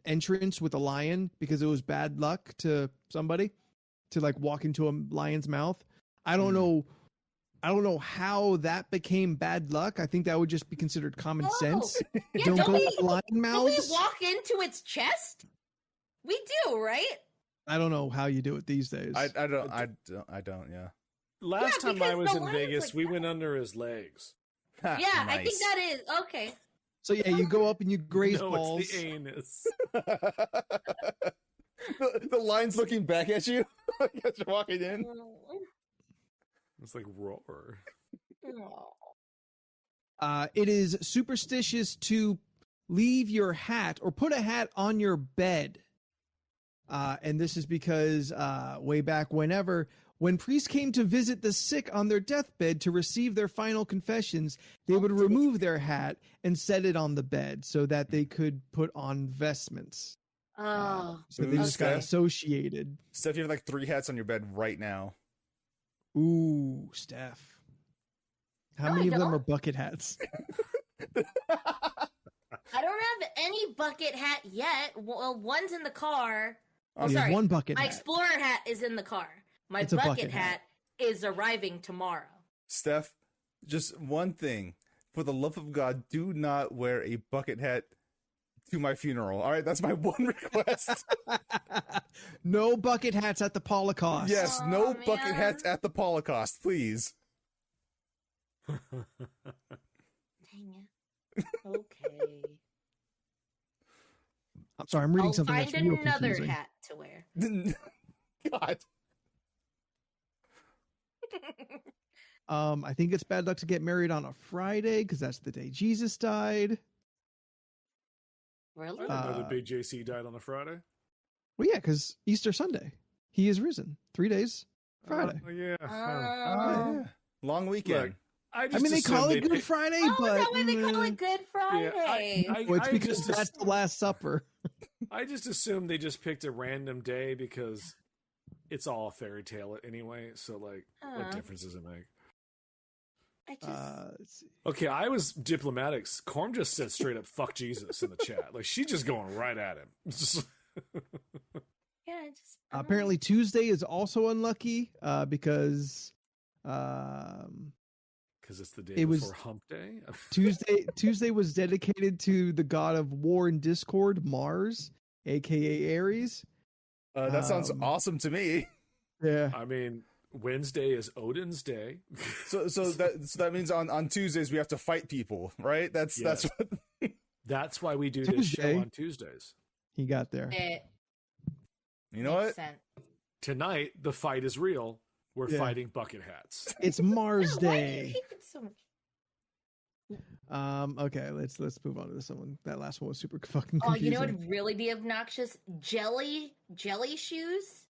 entrance with a lion because it was bad luck to somebody to like walk into a lion's mouth. I don't know how that became bad luck. I think that would just be considered common No. sense. Yeah, Don't go we, with lion don't we mouths. walk into its chest? We do, right? I don't know how you do it these days. I don't. Yeah. Last Yeah, time I because was the in line's Vegas, like we that. went under his legs. Ha, Yeah, I think nice. that is okay. So yeah, you go up and you graze No, balls. it's the anus. the line's looking back at you as you're walking in. It's like roar. It is superstitious to leave your hat or put a hat on your bed. And this is because way back when priests came to visit the sick on their deathbed to receive their final confessions, they would remove their hat and set it on the bed so that they could put on vestments. Oh, So they just got Okay. associated. Steph, you have like 3 hats on your bed right now. Ooh, Steph. How No, many I of them don't. are bucket hats? I don't have any bucket hat yet. Well, one's in the car. Oh, You have sorry. one bucket My hat. Explorer hat is in the car. My It's a bucket, bucket hat. hat is arriving tomorrow. Steph, just one thing. For the love of God, do not wear a bucket hat to my funeral. All right, that's my one request. No bucket hats at the Holocaust. Yes, Aw, no bucket man. hats at the Holocaust, please. Dang it. Okay. I'm sorry, I'm reading I'll something find that's real another confusing. hat to wear. God. I think it's bad luck to get married on a Friday because that's the day Jesus died. I Really? didn't know that Big JC died on a Friday. Well, yeah, because Easter Sunday, he is risen. 3 days, Friday. Oh, yeah. Oh. Yeah. Long weekend. Look, I I mean, they assumed call it Good picked- Friday, Oh, but is that why they call mm, it Good Friday? well, it's I because just that's the Last Supper. I just assumed they just picked a random day because it's all a fairy tale anyway. So, like, what Uh. difference does it make? I just Let's see. Okay, I was diplomatic. Corm just said straight up "fuck Jesus" in the chat. Like, she's just going right at him. yeah, I just Apparently, Tuesday is also unlucky because Because it's the day It was- before Hump Day. Tuesday was dedicated to the god of war and discord, Mars, aka Ares. That sounds Um, awesome to me. Yeah. I mean, Wednesday is Odin's day. So that means on Tuesdays we have to fight people, right? That's Yes. what. That's why we do this show Tuesday. on Tuesdays. He got there. it You know makes what? sense. Tonight, the fight is real. We're Yeah. fighting bucket hats. It's Mars No, why do you Day. hate it so much? Okay, let's move on to this one. That last one was super fucking Oh, confusing. you know what would really be obnoxious? Jelly shoes,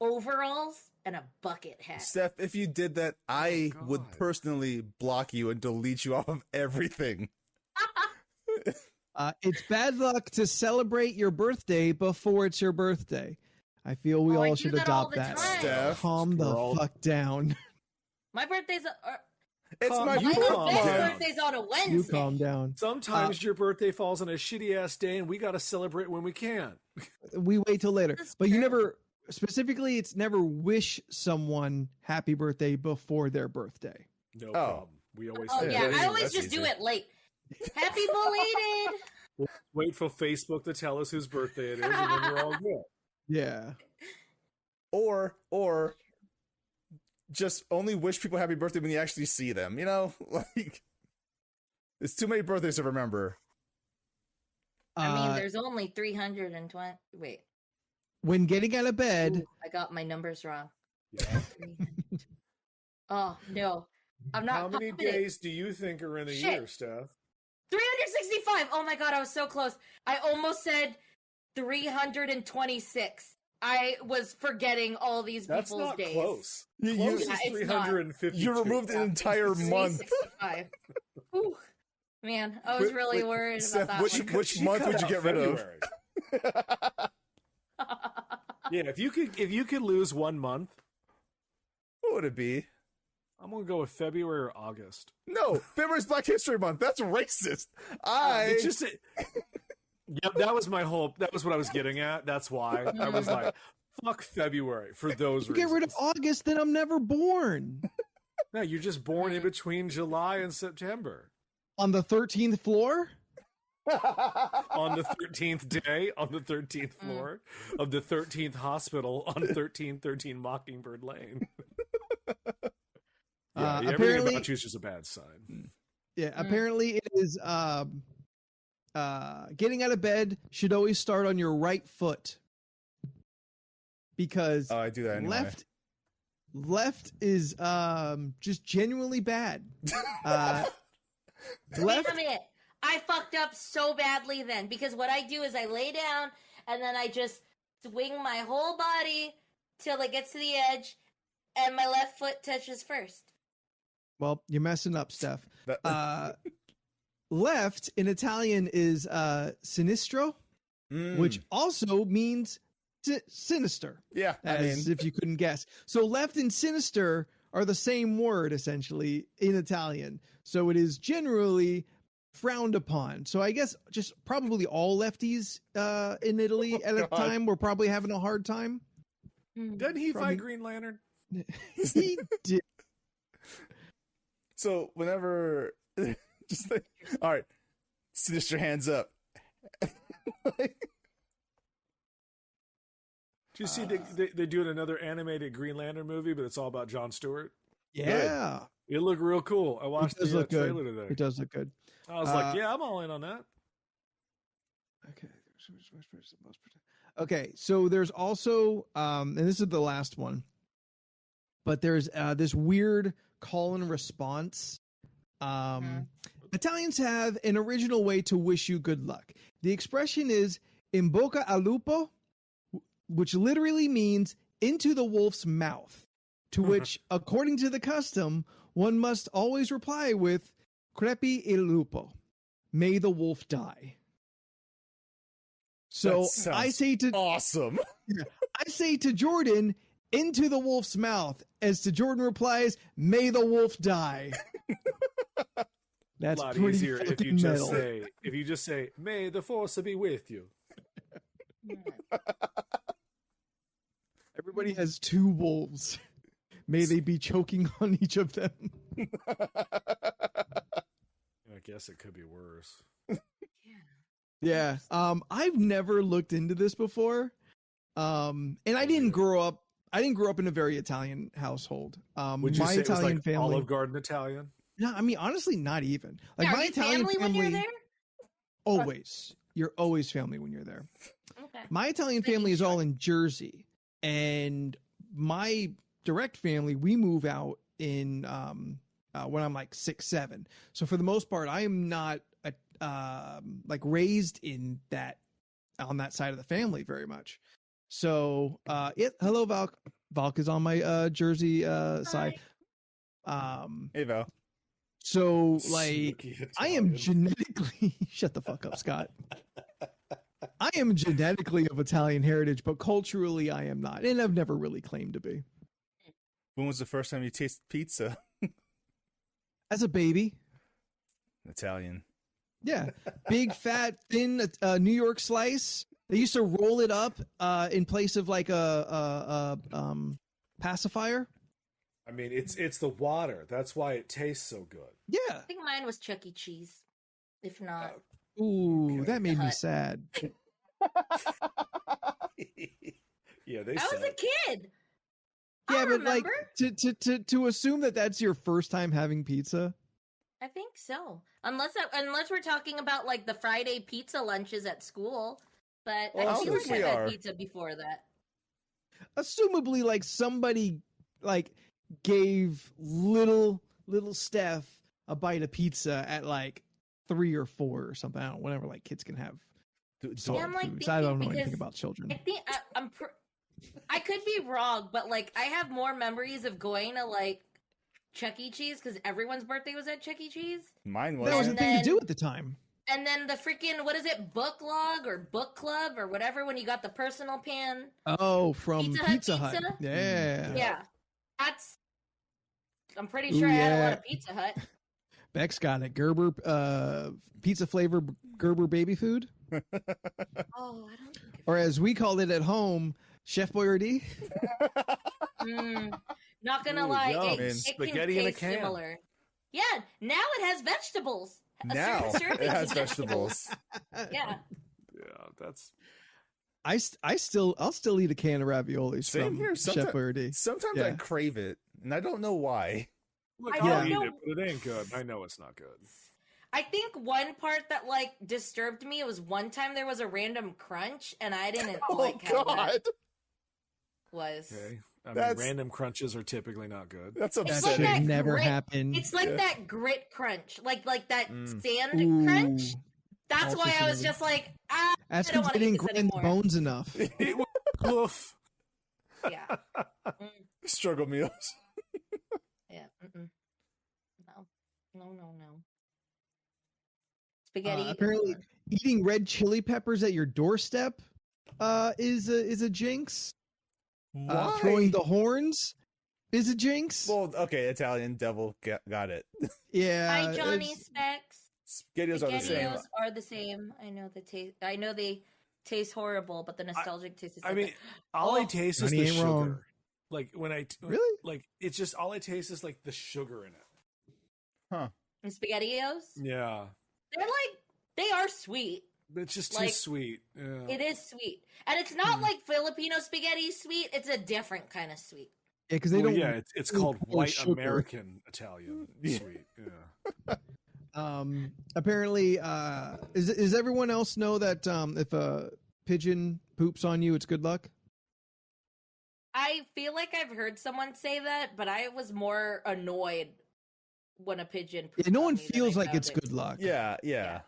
overalls, and a bucket hat. Steph, if you did that, I would God. personally block you and delete you off of everything. It's bad luck to celebrate your birthday before it's your birthday. I feel we Oh, I all do should that all adopt the that. time. Steph, Calm the Scroll. fuck down. My birthday's It's Calm- my you my calm best down. birthday's on a Wednesday. You calm down. Sometimes your birthday falls on a shitty ass day, and we got to celebrate when we can. We wait till later. That's But you true. never, specifically, it's never wish someone happy birthday before their birthday. No problem. We always Oh say yeah, that's I always that's just do easy. it late. Happy belated. wait for Facebook to tell us whose birthday it is, and then we're all good. Yeah. Or just only wish people happy birthday when you actually see them. You know, like it's too many birthdays to remember. I mean, Uh, there's only 320. Wait, when getting out of bed, ooh, I got my numbers wrong. Yeah. 300. Oh no, I'm not. How many confident. days do you think are in a Shit. year, Steph? 365. Oh my god, I was so close. I almost said 326. I was forgetting all these That's people's not days. close. You- Close Yeah, is it's not. 350. You removed an entire month. 365. Whew. Man, I was Wait, really wait, worried Seth, about that which- one. which month would you get rid of? Yeah, if you could lose 1 month, What would it be? I'm gonna go with February or August. No, February's Black History Month. That's racist. It's just yep, that was what I was getting at. That's why I was like, fuck February for those you reasons. get rid of August, then I'm never born. No, you're just born in between July and September. On the 13th floor? On the 13th day, on the 13th floor of the 13th hospital on 1313 Mockingbird Lane. Yeah, everything apparently- about you is just a bad sign. Yeah, apparently it is getting out of bed should always start on your right foot. Because Oh, I do that anyway. left is just genuinely bad. Left Damn it. I fucked up so badly then because what I do is I lay down and then I just swing my whole body till it gets to the edge and my left foot touches first. Well, you're messing up, Steph. That- Left in Italian is sinistro, Mm, which also means sinister, yeah, I as mean, if you couldn't guess. So left and sinister are the same word essentially in Italian. So it is generally frowned upon. So I guess just probably all lefties in Italy at a God. time were probably having a hard time. Doesn't he Probably- fight Green Lantern? He did. so whenever, just like, all right, sinister hands up. Do you see they're doing another animated Green Lantern movie, but it's all about Jon Stewart? Yeah. It looked real cool. I watched It does the look good. trailer today. It does look good. I was like, yeah, I'm all in on that. Okay. Okay, so there's also, and this is the last one, but there's this weird call and response. Italians have an original way to wish you good luck. The expression is "in bocca al lupo," which literally means "into the wolf's mouth," to which, according to the custom, one must always reply with "crepi il lupo," may the wolf die. So I say to awesome. I say to Jordan, "into the wolf's mouth," as to Jordan replies, "may the wolf die." That's a lot pretty easier if you metal. just say, "May the force be with you." Everybody has two wolves. May they be choking on each of them. I guess it could be worse. Yeah. I've never looked into this before. And I didn't grow up in a very Italian household. Would you my say Italian it was like family, Olive Garden Italian? No, I mean honestly not even. Like Yeah, my are you Italian family when you're there? Always. You're always family when you're there. Okay. My Italian Making family is sure. all in Jersey, and my direct family, we move out in when I'm like 6, 7. So for the most part, I am not like raised in that on that side of the family very much. So hello Valk. Valk is on my Jersey side. Hey, Val. So like Snooky I am Italian. genetically shut the fuck up, Scott. I am genetically of Italian heritage, but culturally I am not, and I've never really claimed to be. When was the first time you tasted pizza? As a baby, Italian. yeah, big fat thin New York slice. They used to roll it up in place of like a pacifier. I mean, it's the water. That's why it tastes so good. Yeah. I think mine was Chuck E. Cheese. If not, Ooh, Okay. that made me Hut. sad. Yeah, they I was said. a kid. Yeah, I but like remember. to assume that that's your first time having pizza. I think so. Unless we're talking about like the Friday pizza lunches at school. But Well, I I feel think like I've we had are. pizza before that. Assumably, like somebody like gave little Steph a bite of pizza at like 3 or 4 or something. I don't know, whatever like kids can have. Solid I'm, like, foods. I don't know thinking anything because about children. I think I could be wrong, but like I have more memories of going to like Chuck E. Cheese because everyone's birthday was at Chuck E. Cheese. Mine That was the wasn't. thing to do then- at the time. And then the freaking, what is it, book log or book club or whatever when you got the personal pan. Oh, from Pizza Pizza Hut Hut. pizza? Yeah. Yeah. I'm pretty Ooh, sure I had a yeah. lot of Pizza Hut. Beck's got it. Gerber, pizza flavor Gerber baby food. Oh, I don't think Or as we called it at home, Chef Boyardee. Not gonna Ooh, lie, yum. it Spaghetti can in a taste can. similar. Yeah, now it has vegetables. Now certain it servings has of vegetables. Yeah. Yeah, that's. I'll still eat a can of raviolis Same from here. Chef Boyardee. Sometimes I Yeah. crave it, and I don't know why. Look, I I'll don't eat know. it, but it ain't good. I know it's not good. I think one part that like disturbed me was one time there was a random crunch and I didn't like how that was. Okay. I mean, That's- random crunches are typically not good. That's That It's upsetting. like should that never grit. happen. It's like Yeah. that grit crunch, like that Mm. sand Ooh. crunch. That's Also why I was should just like, I That's don't because want they to eat didn't this grind the anymore. bones enough. It was poof. Yeah, Struggle meals. yeah. No. Spaghetti. is Apparently, fun. eating red chili peppers at your doorstep is a jinx. Why? Throwing the horns is a jinx. Well, okay, Italian devil got it. Yeah. Hi, Johnny it's- Specs. Spaghettios are the same. Spaghettios are the same. I know the taste. I know they taste horrible, but the nostalgic taste is. I so mean, good. all I Oh. taste is Johnny the ain't sugar. wrong. Like when Really? like it's just all I taste is like the sugar in it. Huh. And Spaghettios, Yeah. they are sweet. It's just too Like, sweet. Yeah. It is sweet. And it's not like Filipino spaghetti sweet. It's a different kind of sweet. Yeah, because they Well, don't. yeah, it's really called pour white sugar. American Italian sweet. Yeah. Apparently, is everyone else know that if a pigeon poops on you, it's good luck? I feel like I've heard someone say that, but I was more annoyed when a pigeon pooped Yeah, no on one me than feels I like found it's it. good luck. Yeah, yeah.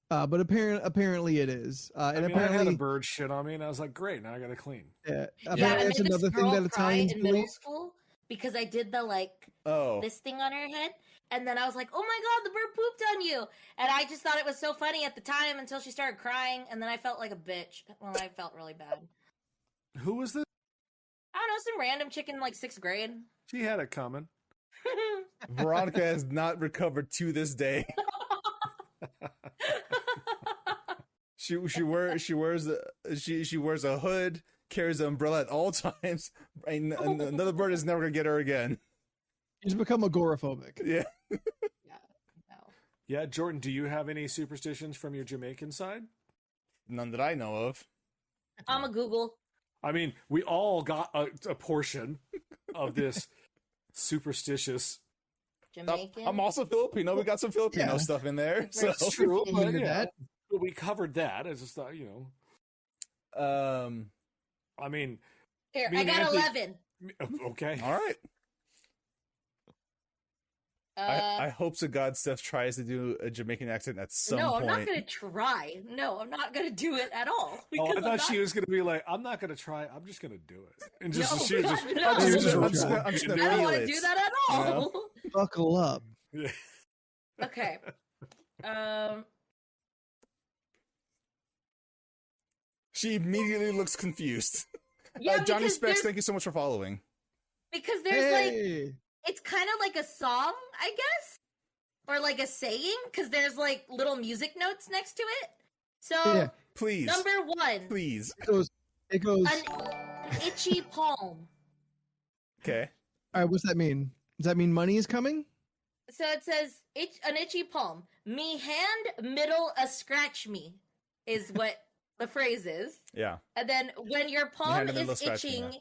But apparently it is. I And mean, I had a apparently, bird shit on me, and I was like, great, now I got to clean. apparently Yeah, I that's made this another thing girl that cry Italians in middle believe. school because I did the Oh, this thing on her head, and then I was like, "Oh my god, the bird pooped on you!" And I just thought it was so funny at the time until she started crying, and then I felt like a bitch. Well, I felt really bad. Who was this? I don't know, some random chick in like 6th grade. She had it coming. Veronica has not recovered to this day. She wears a hood, carries an umbrella at all times, and another bird is never gonna get her again. She's become agoraphobic. Yeah. Yeah, no. Yeah, Jordan, do you have any superstitions from your Jamaican side? None that I know of. I'm a Google. I mean, we all got a portion of this superstitious. Jamaican. I'm also Filipino. We got some Filipino Yeah. stuff in there. So That's true, Into but yeah, that. we covered that. I just thought, I mean, Here, me I and got Anthony- 11. okay. all right. I hope to God Steph tries to do a Jamaican accent at some no, point. I'm not going to try. No, I'm not going to do it at all. Oh, because I I'm thought not- she was going to be like, I'm not going to try. I'm just going to do it. And just, No, she was just, no. I'm just No. gonna I feel don't want to it. do that at all. Buckle up. yeah. Okay. She immediately looks confused. Yeah, Johnny because Specs, there's, thank you so much for following. because there's like, Hey. it's kind of like a song, I guess, or like a saying, because there's like little music notes next to it. So, Yeah. Please. number 1, Please. It goes. an itchy palm. Okay. All right, what's that mean? Does that mean money is coming? So it says, an itchy palm. Me hand middle a scratch me, is what the phrase is. Yeah. And then when your palm hand in the middle is scratch me, itching,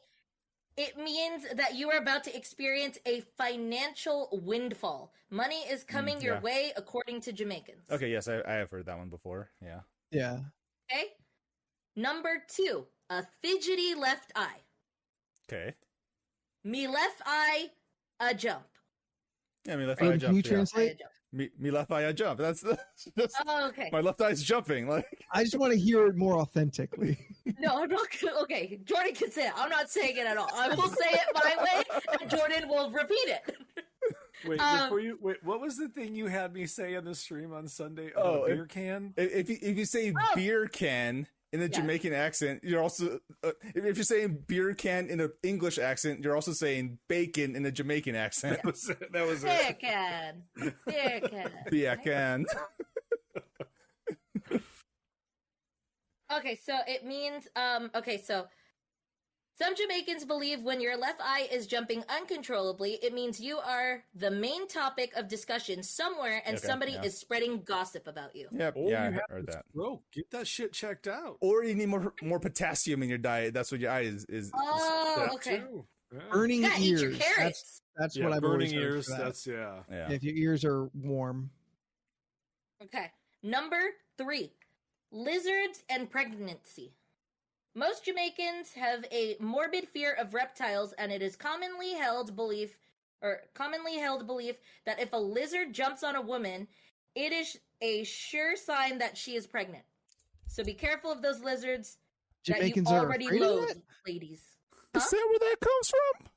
it means that you are about to experience a financial windfall. Money is coming your yeah. way, according to Jamaicans. Okay, yes, I have heard that one before. Yeah. Yeah. Okay? Number 2, a fidgety left eye. Okay. Me left eye, a jump. Yeah, me left Can eye you jump. Yeah. Eye, translate? a jump. Me left eye I jump. That's Oh, okay. my left eye's jumping. Like I just want to hear it more authentically. No, I'm not gonna. Okay, Jordan can say it. I'm not saying it at all. I will say it my way, and Jordan will repeat it. Wait, what was the thing you had me say on the stream on Sunday? Oh, A beer can? if you say beer can in a Yeah. Jamaican accent, you're also if you're saying beer can in an English accent, you're also saying bacon in a Jamaican accent. That was Beer it. can. Beer can. Beer can. Okay, so it means okay, so some Jamaicans believe when your left eye is jumping uncontrollably, it means you are the main topic of discussion somewhere and Okay, somebody yeah. is spreading gossip about you. Yep. Oh, Yeah, you I have heard a that. stroke. Get that shit checked out. Or you need more potassium in your diet. That's what your eye is. Oh, That okay. too. Yeah. Burning Yeah, eat ears. your carrots. That's Yeah, what I've burning always heard ears. for that. That's yeah. Yeah. If your ears are warm. Okay. Number 3, lizards and pregnancy. Most Jamaicans have a morbid fear of reptiles, and it is commonly held belief that if a lizard jumps on a woman, it is a sure sign that she is pregnant. So be careful of those lizards Jamaicans that you are already afraid of loathe, that? ladies. Is that where that comes from?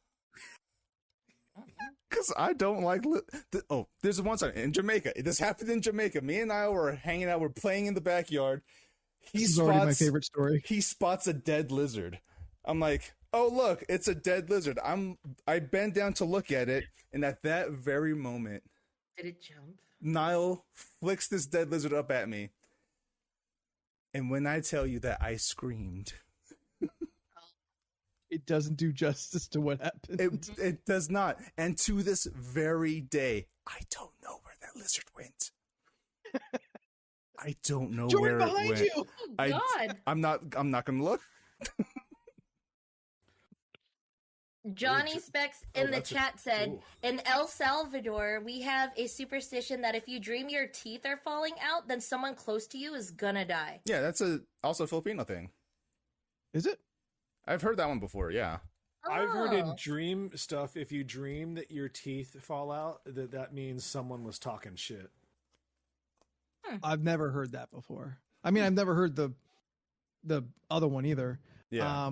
Because I don't like. There's one time in Jamaica. This happened in Jamaica. Me and I were hanging out. We're playing in the backyard. This is already my favorite story. He spots a dead lizard. I'm like, oh look, it's a dead lizard. I bend down to look at it, and at that very moment, Did it jump? Niall flicks this dead lizard up at me. And when I tell you that I screamed, It doesn't do justice to what happened. it does not. And to this very day, I don't know where that lizard went. I don't know Jordan, where it behind went. you. Oh, God. I'm not gonna look. Johnny Specs in the that's chat said, ooh. in El Salvador, we have a superstition that if you dream your teeth are falling out, then someone close to you is gonna die. Yeah, that's also a Filipino thing. Is it? I've heard that one before. Yeah. I've heard in Oh. dream stuff, if you dream that your teeth fall out, that means someone was talking shit. I've never heard that before. I mean, I've never heard the other one either. Yeah.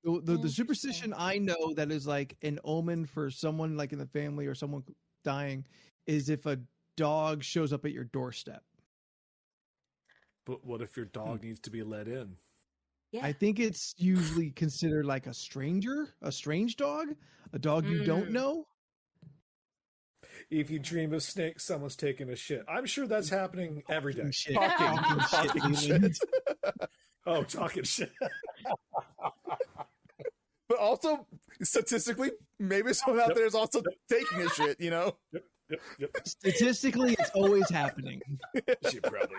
The superstition I know that is like an omen for someone like in the family or someone dying is if a dog shows up at your doorstep. But what if your dog needs to be let in? Yeah. I think it's usually considered like a strange dog, a dog you don't know. If you dream of snakes, someone's taking a shit. I'm sure that's happening every day. Shit. Talking shit. Leland. Oh, talking shit. But also, statistically, maybe someone out there is also taking a shit, you know? Yep. Statistically, it's always happening. She probably,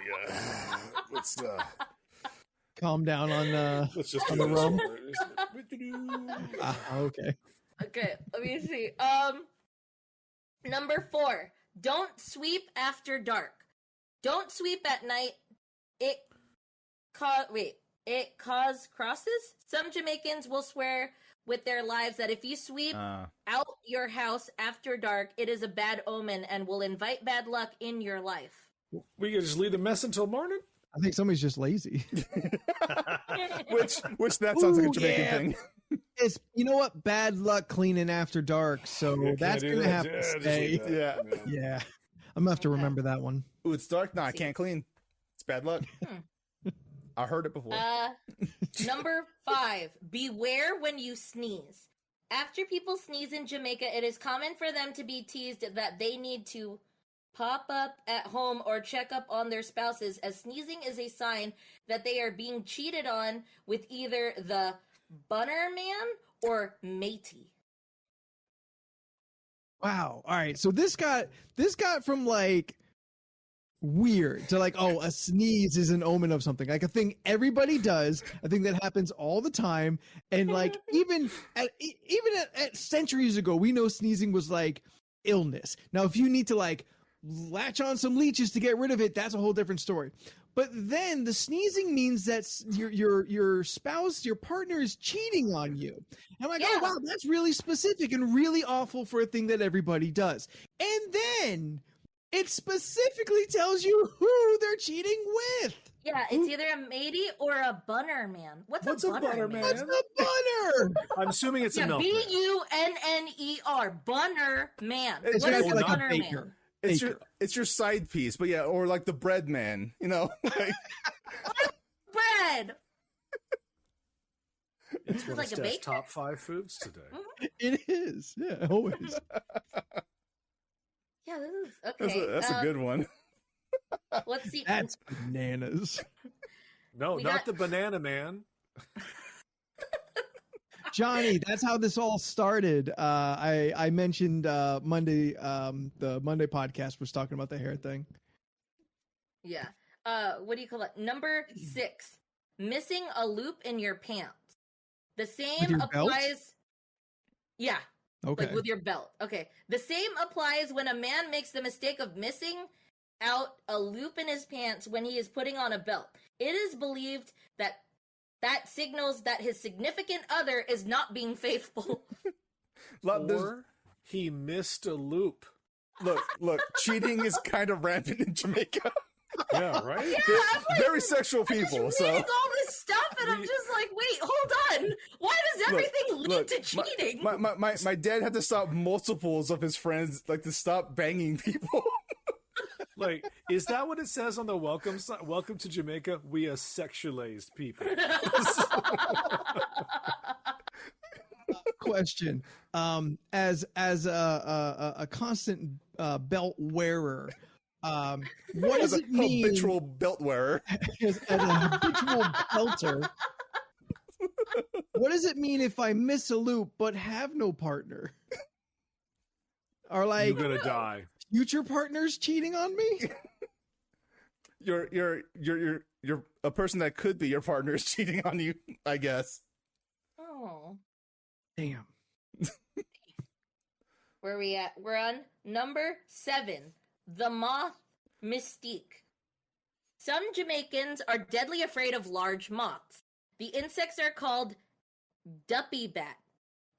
let's Calm down on just on do the this rum. one. Okay. Okay, let me see. Number 4, don't sweep after dark. Don't sweep at night. It cause crosses. Some Jamaicans will swear with their lives that if you sweep out your house after dark, it is a bad omen and will invite bad luck in your life. We can just leave the mess until morning. I think somebody's just lazy. Which that sounds like a Ooh, Jamaican yeah. thing. It's, you know what? Bad luck cleaning after dark. So Yeah, that's can't going do to that. have to Just stay. leave that. Yeah. Yeah. I'm going to have to remember that one. Ooh, it's dark. Nah, I can't clean. It's bad luck. I heard it before. Number 5, beware when you sneeze. After people sneeze in Jamaica, it is common for them to be teased that they need to pop up at home or check up on their spouses, as sneezing is a sign that they are being cheated on with either the bunner man or matey. Wow. All right. So this got from like weird to like, oh, a sneeze is an omen of something, like a thing everybody does, a thing that happens all the time. And like even at centuries ago, we know sneezing was like illness. Now, if you need to like latch on some leeches to get rid of it, that's a whole different story. But then the sneezing means that your spouse, your partner is cheating on you. And I'm like, oh, wow, that's really specific and really awful for a thing that everybody does. And then it specifically tells you who they're cheating with. Yeah, it's either a matey or a bunner man. What's a bunner man? What's the bunner? I'm assuming it's a milkman. bunner, bunner man. It's What is just a like a bunner man? baker. It's your side piece, but yeah, or like the bread man, you know? Like, Bread. It's one like of a Steph's baker? top 5 foods today. It is. Yeah, always. Yeah, this is okay. that's a good one. Let's see. That's bananas. No, We not got- the banana man. Johnny, that's how this all started. I mentioned Monday, the Monday podcast was talking about the hair thing. Yeah. What do you call it? Number 6, missing a loop in your pants. The same your belt? applies. Yeah, Okay. like with your belt. Okay. The same applies when a man makes the mistake of missing out a loop in his pants when he is putting on a belt. It is believed that signals that his significant other is not being faithful. Or he missed a loop. Look, cheating is kind of rampant in Jamaica. Yeah, right? Yeah, I'm like, Very sexual people, just so reading all this stuff, and I'm just like, wait, hold on. Why does everything lead to cheating? My dad had to stop multiples of his friends, like to stop banging people. Like, is that what it says on the welcome sign? Welcome to Jamaica. We are sexualized people. Question. As a constant belt wearer, what does it mean? Habitual belt wearer. As a habitual belter, what does it mean if I miss a loop but have no partner? Are like You're gonna die. future partners cheating on me? you're a person that could be your partner is cheating on you, I guess. Oh. Damn. Where are we at? We're on number 7. The moth mystique. Some Jamaicans are deadly afraid of large moths. The insects are called duppy bat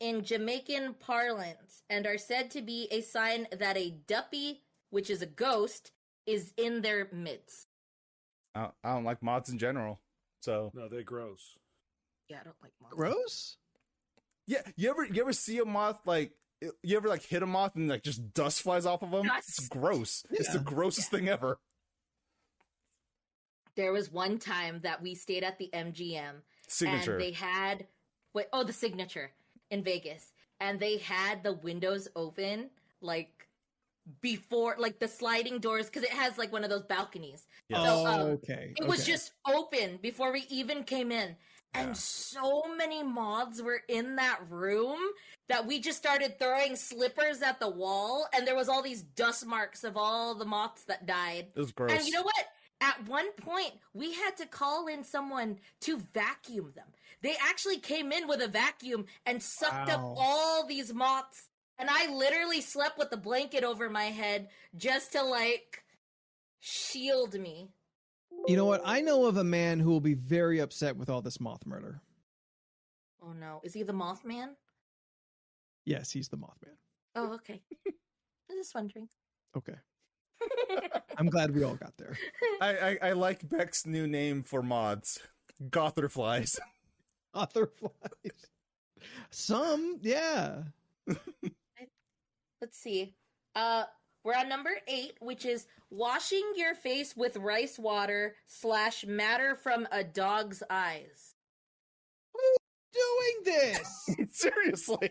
in Jamaican parlance and are said to be a sign that a duppy, which is a ghost, is in their midst. I don't like moths in general, so No, they're gross. Yeah, I don't like moths. Gross? yeah. You ever see a moth like? You ever like hit a moth and like just dust flies off of them? Dust. It's gross. It's the Yeah. grossest thing ever. There was one time that we stayed at the MGM Signature. and they had the Signature in Vegas, and they had the windows open like before, like the sliding doors, because it has like one of those balconies. Yes. So, Okay. It was just open before we even came in. And Yeah. so many moths were in that room that we just started throwing slippers at the wall, and there was all these dust marks of all the moths that died. It was gross. And you know what? At one point, we had to call in someone to vacuum them. They actually came in with a vacuum and sucked up Wow. all these moths. And I literally slept with a blanket over my head just to, like, shield me. You know what? I know of a man who will be very upset with all this moth murder. Oh, no. Is he the Mothman? Yes, he's the Mothman. Oh, okay. I'm just wondering. Okay. I'm glad we all got there. I like Beck's new name for moths. Gotherflies. Otherwise. Some, yeah. Let's see. We're on number 8, which is washing your face with rice water / matter from a dog's eyes. Doing this. Seriously.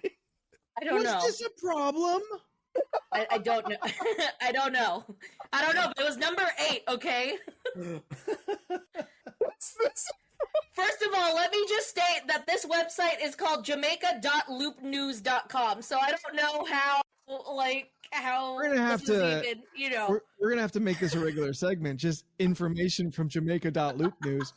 I don't know. Was this a problem? I don't know. I don't know. I don't know, but it was number 8, okay? What's this? First of all, let me just state that this website is called jamaica.loopnews.com, so I don't know how We're gonna have this is to- even, you know. We're going to have to make this a regular segment. Just information from Jamaica.loop News.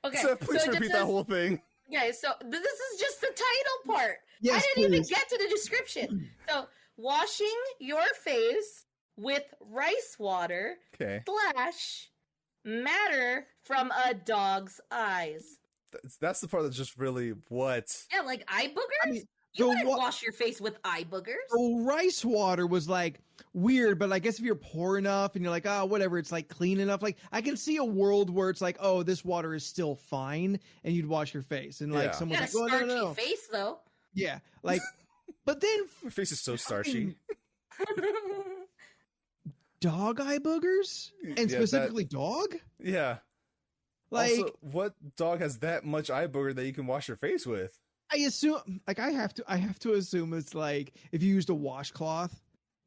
Okay, Seth, please so it repeat just that says- whole thing. Okay, so this is just the title part. Yes, I didn't even please. get to the description. So, washing your face with rice water Okay. / matter from a dog's eyes. That's the part that's just really what? Yeah, like eye boogers? I mean, you the wouldn't wa- wash your face with eye boogers. So rice water was like weird, but I guess if you're poor enough and you're like, oh, whatever, it's like clean enough. Like I can see a world where it's like, oh, this water is still fine, and you'd wash your face, and like Yeah. someone's You like, got a oh, starchy no. face, though. Yeah, like, but then Your face is so starchy. dog eye boogers, and Yeah, specifically dog. Yeah. Like Also, what dog has that much eye booger that you can wash your face with? I assume, like I have to assume it's like if you used a washcloth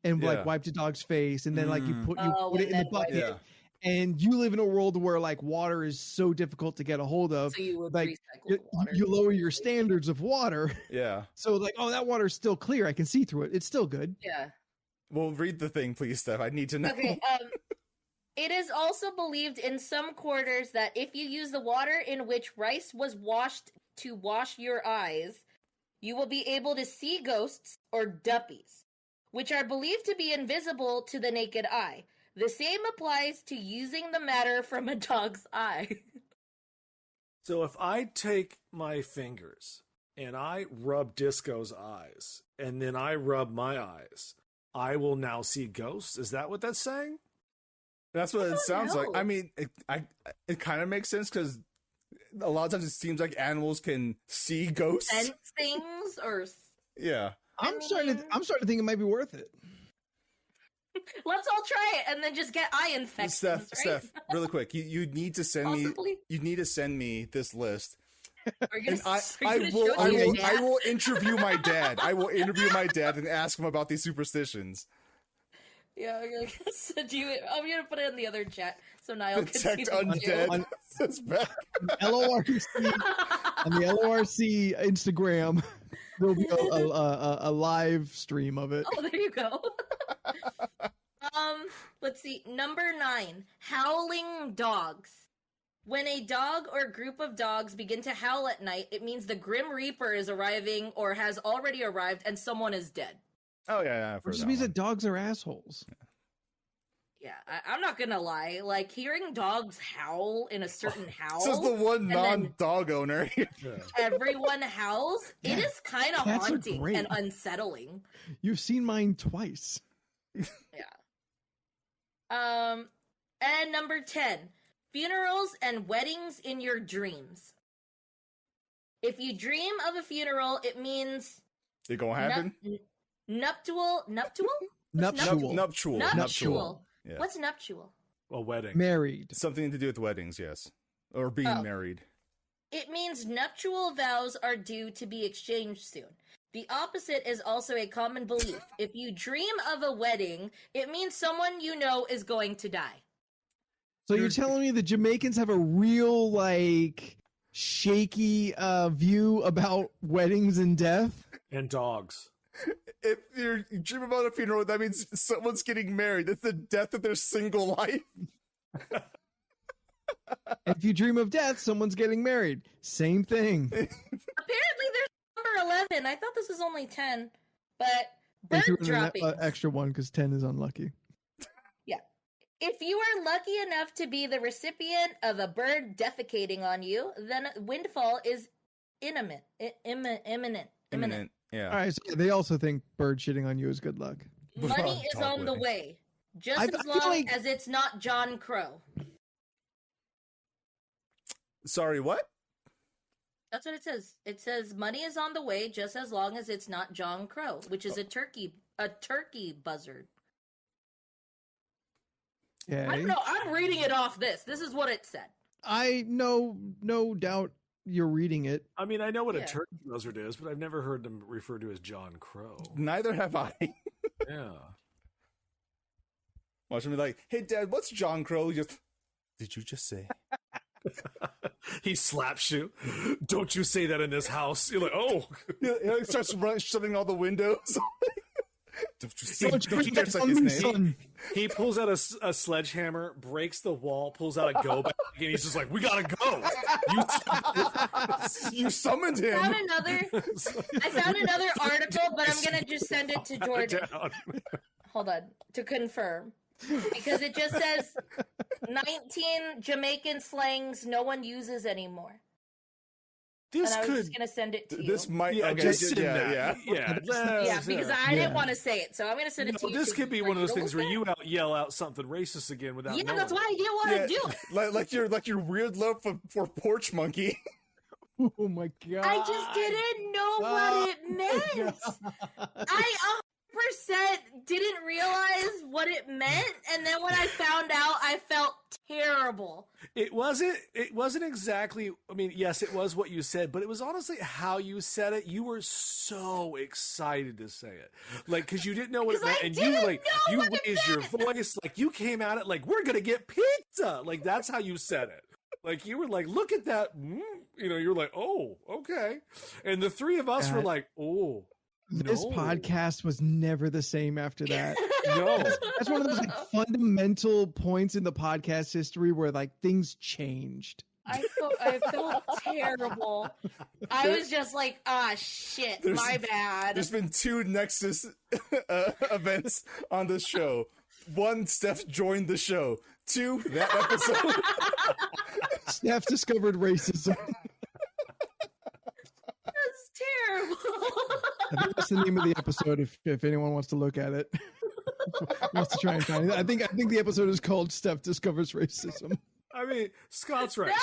and Yeah. like wiped a dog's face, and then like you put Oh, it and in the then wipe bucket. it. Yeah. And you live in a world where like water is so difficult to get a hold of. So you would Like, recycle You, the water. you lower your standards of water. Yeah. So like, oh, that water's still clear. I can see through it. It's still good. Yeah. Well, read the thing, please, Steph. I need to know. Okay. It is also believed in some quarters that if you use the water in which rice was washed to wash your eyes, you will be able to see ghosts or duppies, which are believed to be invisible to the naked eye. The same applies to using the matter from a dog's eye. So if I take my fingers and I rub Disco's eyes and then I rub my eyes, I will now see ghosts. Is that what that's saying? That's what it sounds like. know. I mean, it kind of makes sense because a lot of times it seems like animals can see ghosts. Sense things or... Yeah. I'm starting to think it might be worth it. Let's all try it and then just get eye infections, Steph, right? Steph, really quick. You need to send Possibly. me. You need to send me this list. Are you And gonna, I are you gonna will. show I it to will. your I dad? will interview my dad. I will interview my dad and ask him about these superstitions. Yeah, I'm gonna send you it. I'm gonna put it in the other chat so Niall can see Detect them undead. On- That's bad. LORC on the LORC Instagram, there'll be a live stream of it. Oh, there you go. Let's see. Number 9, howling dogs. When a dog or group of dogs begin to howl at night, it means the Grim Reaper is arriving or has already arrived and someone is dead. Oh yeah, Which just means that dogs are assholes. Yeah, I'm not gonna lie. Like, hearing dogs howl in a certain howl. This is the one non-dog owner. Everyone howls. Yeah, it is kind of cats are haunting great. and unsettling. You've seen mine twice. Yeah. And number 10, funerals and weddings in your dreams. If you dream of a funeral, it means It gonna happen? nuptial. Nuptial. Yeah. What's nuptial? A wedding. Married. Something to do with weddings, yes. Or being married. It means nuptial vows are due to be exchanged soon. The opposite is also a common belief. If you dream of a wedding, it means someone you know is going to die. So you're telling me the Jamaicans have a real, like, shaky view about weddings and death? And dogs. If you dream about a funeral, that means someone's getting married. It's the death of their single life. If you dream of death, someone's getting married. Same thing. Apparently there's number 11. I thought this was only 10. But They threw bird in an droppings. extra one because 10 is unlucky. Yeah. If you are lucky enough to be the recipient of a bird defecating on you, then windfall is imminent. Imminent. Yeah. All right, so they also think bird shitting on you is good luck. Money is on the way. Just as feel long like- as it's not John Crow. Sorry, what? That's what it says. It says money is on the way just as long as it's not John Crow, which is a turkey buzzard. Yeah. I don't know. I'm reading it off this. This is what it said. I no doubt you're reading it. I mean, I know what Yeah. a turkey buzzard is, but I've never heard them referred to as John Crow. Neither have I. Yeah. Watch me like, hey, Dad, what's John Crow? He goes, did you just say? He slaps you. Don't you say that in this house. You're like, oh. He starts shutting all the windows. Don't you say, Don't don't you you dare get say on his me, name. son. He pulls out a sledgehammer, breaks the wall, pulls out a go bag, and he's just like, we gotta go. You summoned him. I found another article, but I'm going to just send it to Jordan. Down. Hold on, to confirm. Because it just says 19 Jamaican slangs no one uses anymore. This And I was could. just going to send it to you. This might. Yeah, okay, just send yeah, that. yeah. Yeah, because I didn't want to say it, so I'm going to send it to you. This to- could be for one of you those to things look where at. you yell out something racist again without Yeah, knowing. that's why I didn't want to do it. Like your weird love for porch monkey. Oh my god! I just didn't know what it meant. I 100% didn't realize what it meant, and then when I found out, I felt terrible. It wasn't exactly. I mean, yes, it was what you said, but it was honestly how you said it. You were so excited to say it, like because you didn't know what it 'Cause meant, I and didn't you like know you what it raised your meant. voice, like you came at it like we're gonna get pizza, like that's how you said it. Like you were like, look at that, you know. You're like, oh, okay, and the three of us were like, oh. This No. podcast was never the same after that. No. That's one of those like fundamental points in the podcast history where like things changed. I felt terrible. I was just like, ah, shit, There's- my bad. There's been 2 Nexus events on this show. 1, Steph joined the show. 2, that episode. Steph discovered racism. That's terrible. I think that's the name of the episode. If anyone wants to look at it, wants to try and find it. I think the episode is called "Steph Discovers Racism." I mean, Scott's right.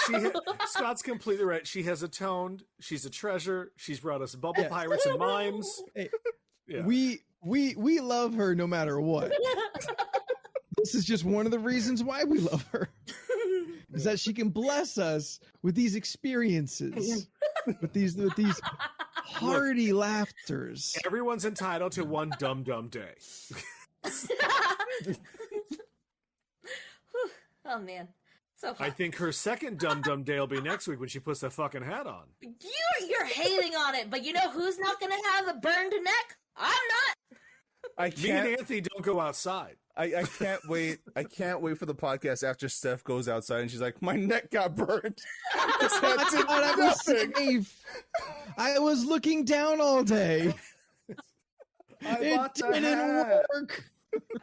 Scott's completely right. She has atoned. She's a treasure. She's brought us bubble Yeah. pirates and mimes. Hey, Yeah. we love her no matter what. This is just one of the reasons why we love her. Is that she can bless us with these experiences, with these hearty laughters. Everyone's entitled to one dumb day. Oh man, so I hot. think her second dumb day will be next week when she puts that fucking hat on. You're hating on it, but you know who's not going to have a burned neck? I'm not. I Me and can't. Anthony don't go outside. I can't wait. I can't wait for the podcast after Steph goes outside and she's like, my neck got burned. I thought I was safe. I was looking down all day. It didn't work.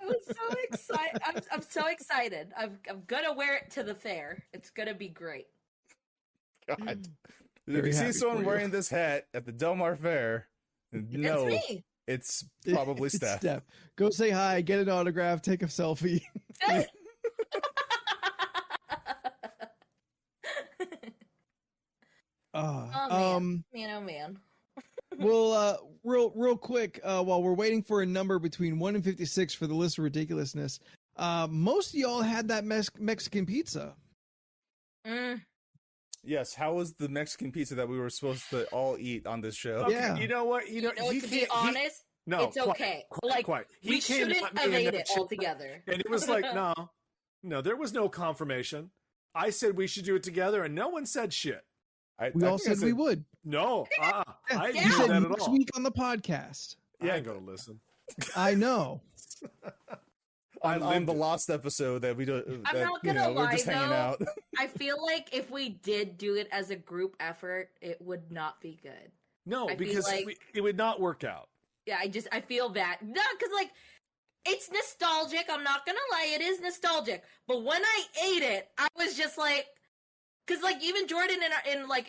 I was so excited. I'm so excited. I'm gonna wear it to the fair. It's gonna be great. God. If you see someone wearing this hat at the Del Mar Fair, no, It's me. it's probably It's Steph. Steph. Go say hi, get an autograph, take a selfie. Oh man. Well, real quick, while we're waiting for a number between 1 and 56 for the list of ridiculousness, most of y'all had that Mexican pizza. Yes, how was the Mexican pizza that we were supposed to all eat on this show? Okay, Yeah. you know what? You know, to be honest, no, it's okay. Like, we shouldn't have ate it altogether. And it was like, no, there was no confirmation. I said we should do it together, and no one said shit. We all said we would. No, I You didn't do said that at next all. week on the podcast. Yeah, I ain't gonna listen. I know. On the last episode that we don't. I'm that, not gonna we're lie, just hanging though. out. I feel like if we did do it as a group effort, it would not be good. No, I feel because like- it would not work out. Yeah, I feel bad. No, because like it's nostalgic. I'm not gonna lie, it is nostalgic. But when I ate it, I was just like, because like even Jordan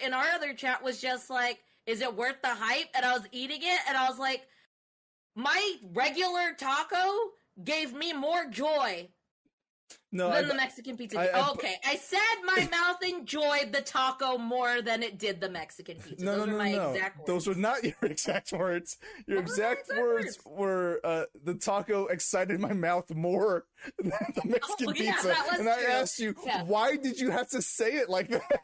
in our other chat was just like, is it worth the hype? And I was eating it, and I was like, my regular taco gave me more joy than the Mexican pizza. I said my mouth enjoyed the taco more than it did the Mexican pizza. Those are my exact words. Those were not your exact words. Your exact words were the taco excited my mouth more than the Mexican pizza. That was and I true. asked you, why did you have to say it like that?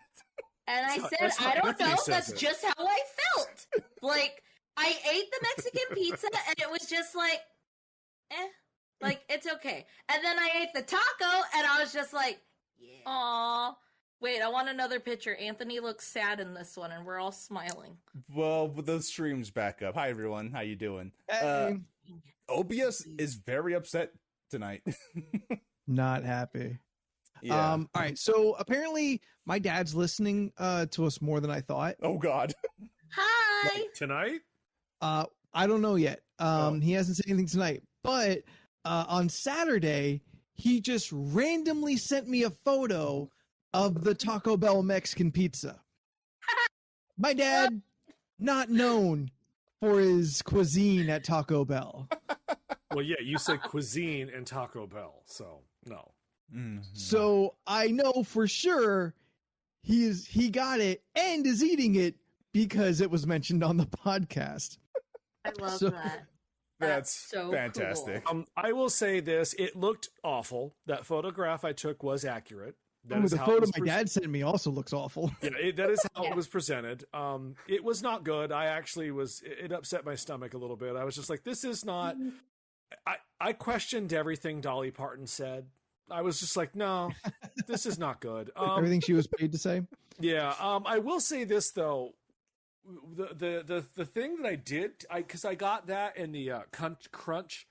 And I said, I don't know. That's just how I felt. Like, I ate the Mexican pizza, and it was just like, like, it's okay. And then I ate the taco, and I was just like, aw. Wait, I want another picture. Anthony looks sad in this one, and we're all smiling. Well, with those streams back up. Hi, everyone. How you doing? Hey. OBS is very upset tonight. Not happy. Yeah. All right. So apparently my dad's listening to us more than I thought. Oh God. Hi. Tonight? I don't know yet. He hasn't said anything tonight, but on Saturday he just randomly sent me a photo of the Taco Bell Mexican pizza. My dad, not known for his cuisine at Taco Bell. Well, yeah, you said cuisine and Taco Bell, so no. Mm-hmm. So I know for sure he got it and is eating it because it was mentioned on the podcast. I love So- that. That's so fantastic. cool. I will say this: it looked awful. That photograph I took was accurate. That Ooh, is the how it photo was my dad sent me also looks awful. Yeah, that is how it was presented. It was not good. I actually was. It upset my stomach a little bit. I was just like, this is not. I questioned everything Dolly Parton said. I was just like, no, this is not good. Everything she was paid to say. Yeah. I will say this though. The thing that I did, because I got that in the Crunch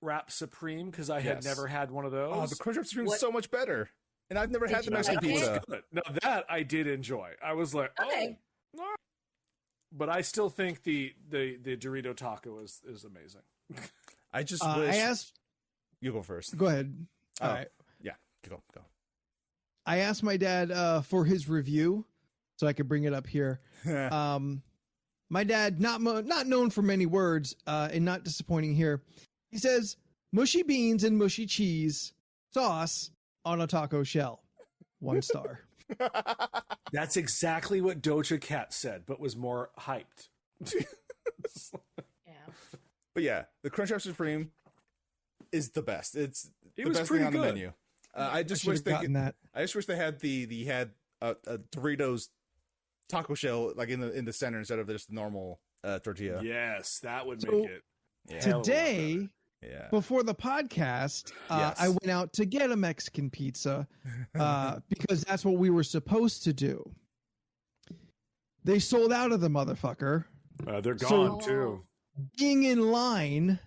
Wrap Supreme because I had never had one of those. Oh, the Crunch Wrap Supreme is so much better, and I've never had the Mexican pizza. Now that I did enjoy. I was like, Okay. oh. But I still think the Dorito taco is amazing. I just I wish asked. you go first. Go ahead. All Oh. right. Yeah, go. I asked my dad for his review, so I could bring it up here. My dad, not known for many words, and not disappointing here. He says mushy beans and mushy cheese sauce on a taco shell. 1 star. That's exactly what Doja Cat said, but was more hyped. Yeah. But yeah, the Crunch Wrap Supreme is the best. It's the was best thing pretty on the good. menu. I just Should wish have they gotten that. I just wish they had a Doritos taco shell like in the center instead of just the normal tortilla. Yes, that would So, make it. Yeah. hell of a lot Today, Yeah. before the podcast, Yes. I went out to get a Mexican pizza because that's what we were supposed to do. They sold out of the motherfucker. They're So- gone too. Being in line,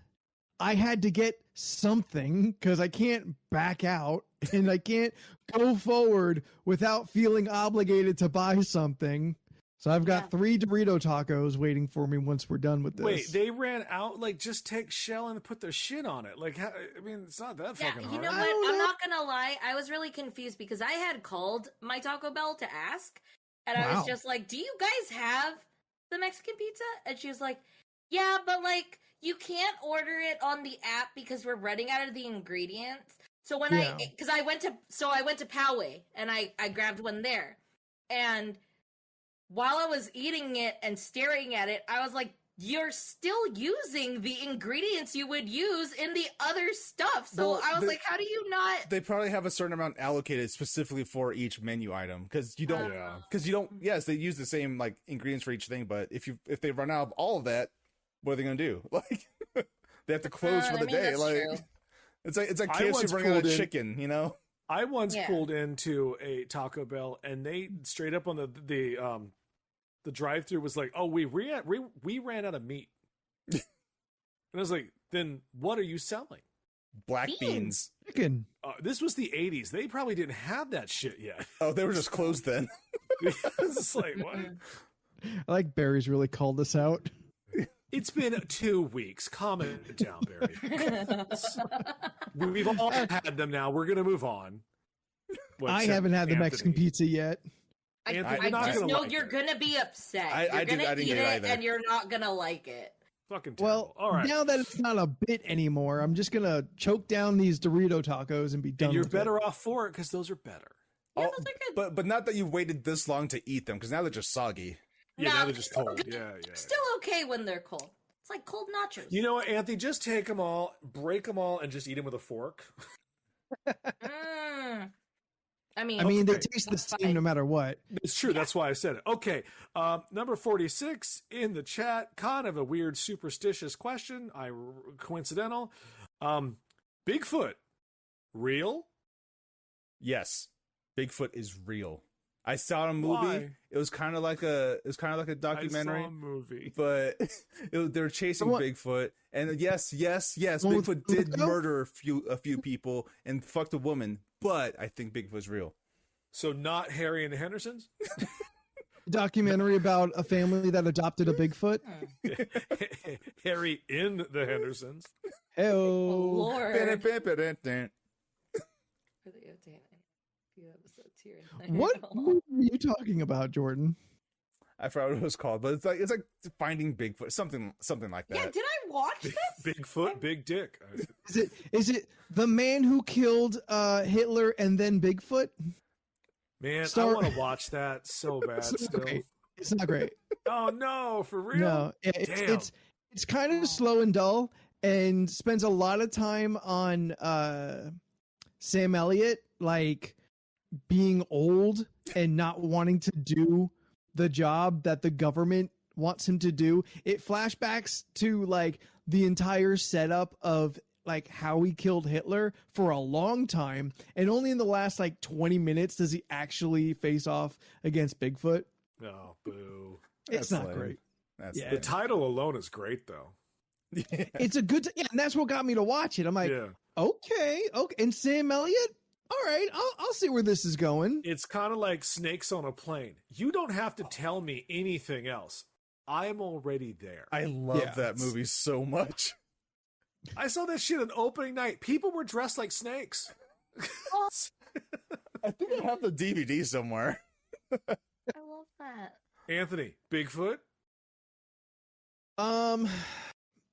I had to get something because I can't back out and I can't go forward without feeling obligated to buy something. So I've got 3 Dorito tacos waiting for me once we're done with this. Wait, they ran out? Like, just take shell and put their shit on it. Like, I mean, it's not that fucking hard. You know what? I'm not gonna lie. I was really confused because I had called my Taco Bell to ask, and I was just like, "Do you guys have the Mexican pizza?" And she was like, "Yeah, but like you can't order it on the app because we're running out of the ingredients." So when I went to Poway and I grabbed one there, and while I was eating it and staring at it, I was like, you're still using the ingredients you would use in the other stuff. So I was like, how do you not? They probably have a certain amount allocated specifically for each menu item because you don't. Yes, they use the same like ingredients for each thing, but if they run out of all of that, what are they going to do? Like they have to close for the day. Like true. it's like KFC running out of chicken, you know. I once pulled into a Taco Bell and they straight up on the drive-thru was like, "Oh, we ran out of meat." And I was like, "Then what are you selling?" Black beans. Chicken. This was the 80s. They probably didn't have that shit yet. Oh, they were just closed then. It's like, what? I like Barry's really called us out. It's been 2 weeks. Calm it down, Barry. We've all had them now. We're going to move on. I haven't had the Mexican pizza yet. I just know you're going to be upset. You're going to eat it and you're not going to like it. Fucking terrible. Well, all right. Now that it's not a bit anymore, I'm just going to choke down these Dorito tacos and be done and you're with better it. off for it because those are better. Yeah, those are good. But not that you waited this long to eat them because now they're just soggy. Yeah, now they're just cold. Yeah. They're still okay when they're cold. It's like cold nachos. You know what, Anthony? Just take them all, break them all, and just eat them with a fork. I mean, they taste the same no matter what. It's true. Yeah. That's why I said it. Okay. Number 46 in the chat. Kind of a weird, superstitious question. Coincidental. Bigfoot, real? Yes, Bigfoot is real. I saw a movie. Why? It was kind of like a documentary. I saw a movie, but they were chasing Bigfoot, and yes, Bigfoot did murder a few people and fucked a woman. But I think Bigfoot's real. So not Harry and the Hendersons? Documentary about a family that adopted a Bigfoot. Harry in the Hendersons. Oh, Lord. What movie are you talking about, Jordan? I forgot what it was called, but it's like Finding Bigfoot, something like that. Yeah, did I watch this? Bigfoot, big dick. Is it the man who killed Hitler and then Bigfoot? Man, I want to watch that so bad. It's not great. Oh no, for real? No, it's kind of slow and dull, and spends a lot of time on Sam Elliott, like being old and not wanting to do the job that the government wants him to do. It flashbacks to like the entire setup of like how he killed Hitler for a long time, and only in the last like 20 minutes does he actually face off against Bigfoot. Oh, boo. It's not great. The title alone is great though. It's a good and that's what got me to watch it. I'm like, okay. And Sam Elliott, all right, I'll see where this is going. It's kind of like Snakes on a Plane. You don't have to tell me anything else. I'm already there. I love that movie so much. I saw that shit on opening night. People were dressed like snakes. I think I have the DVD somewhere. I love that. Anthony, Bigfoot?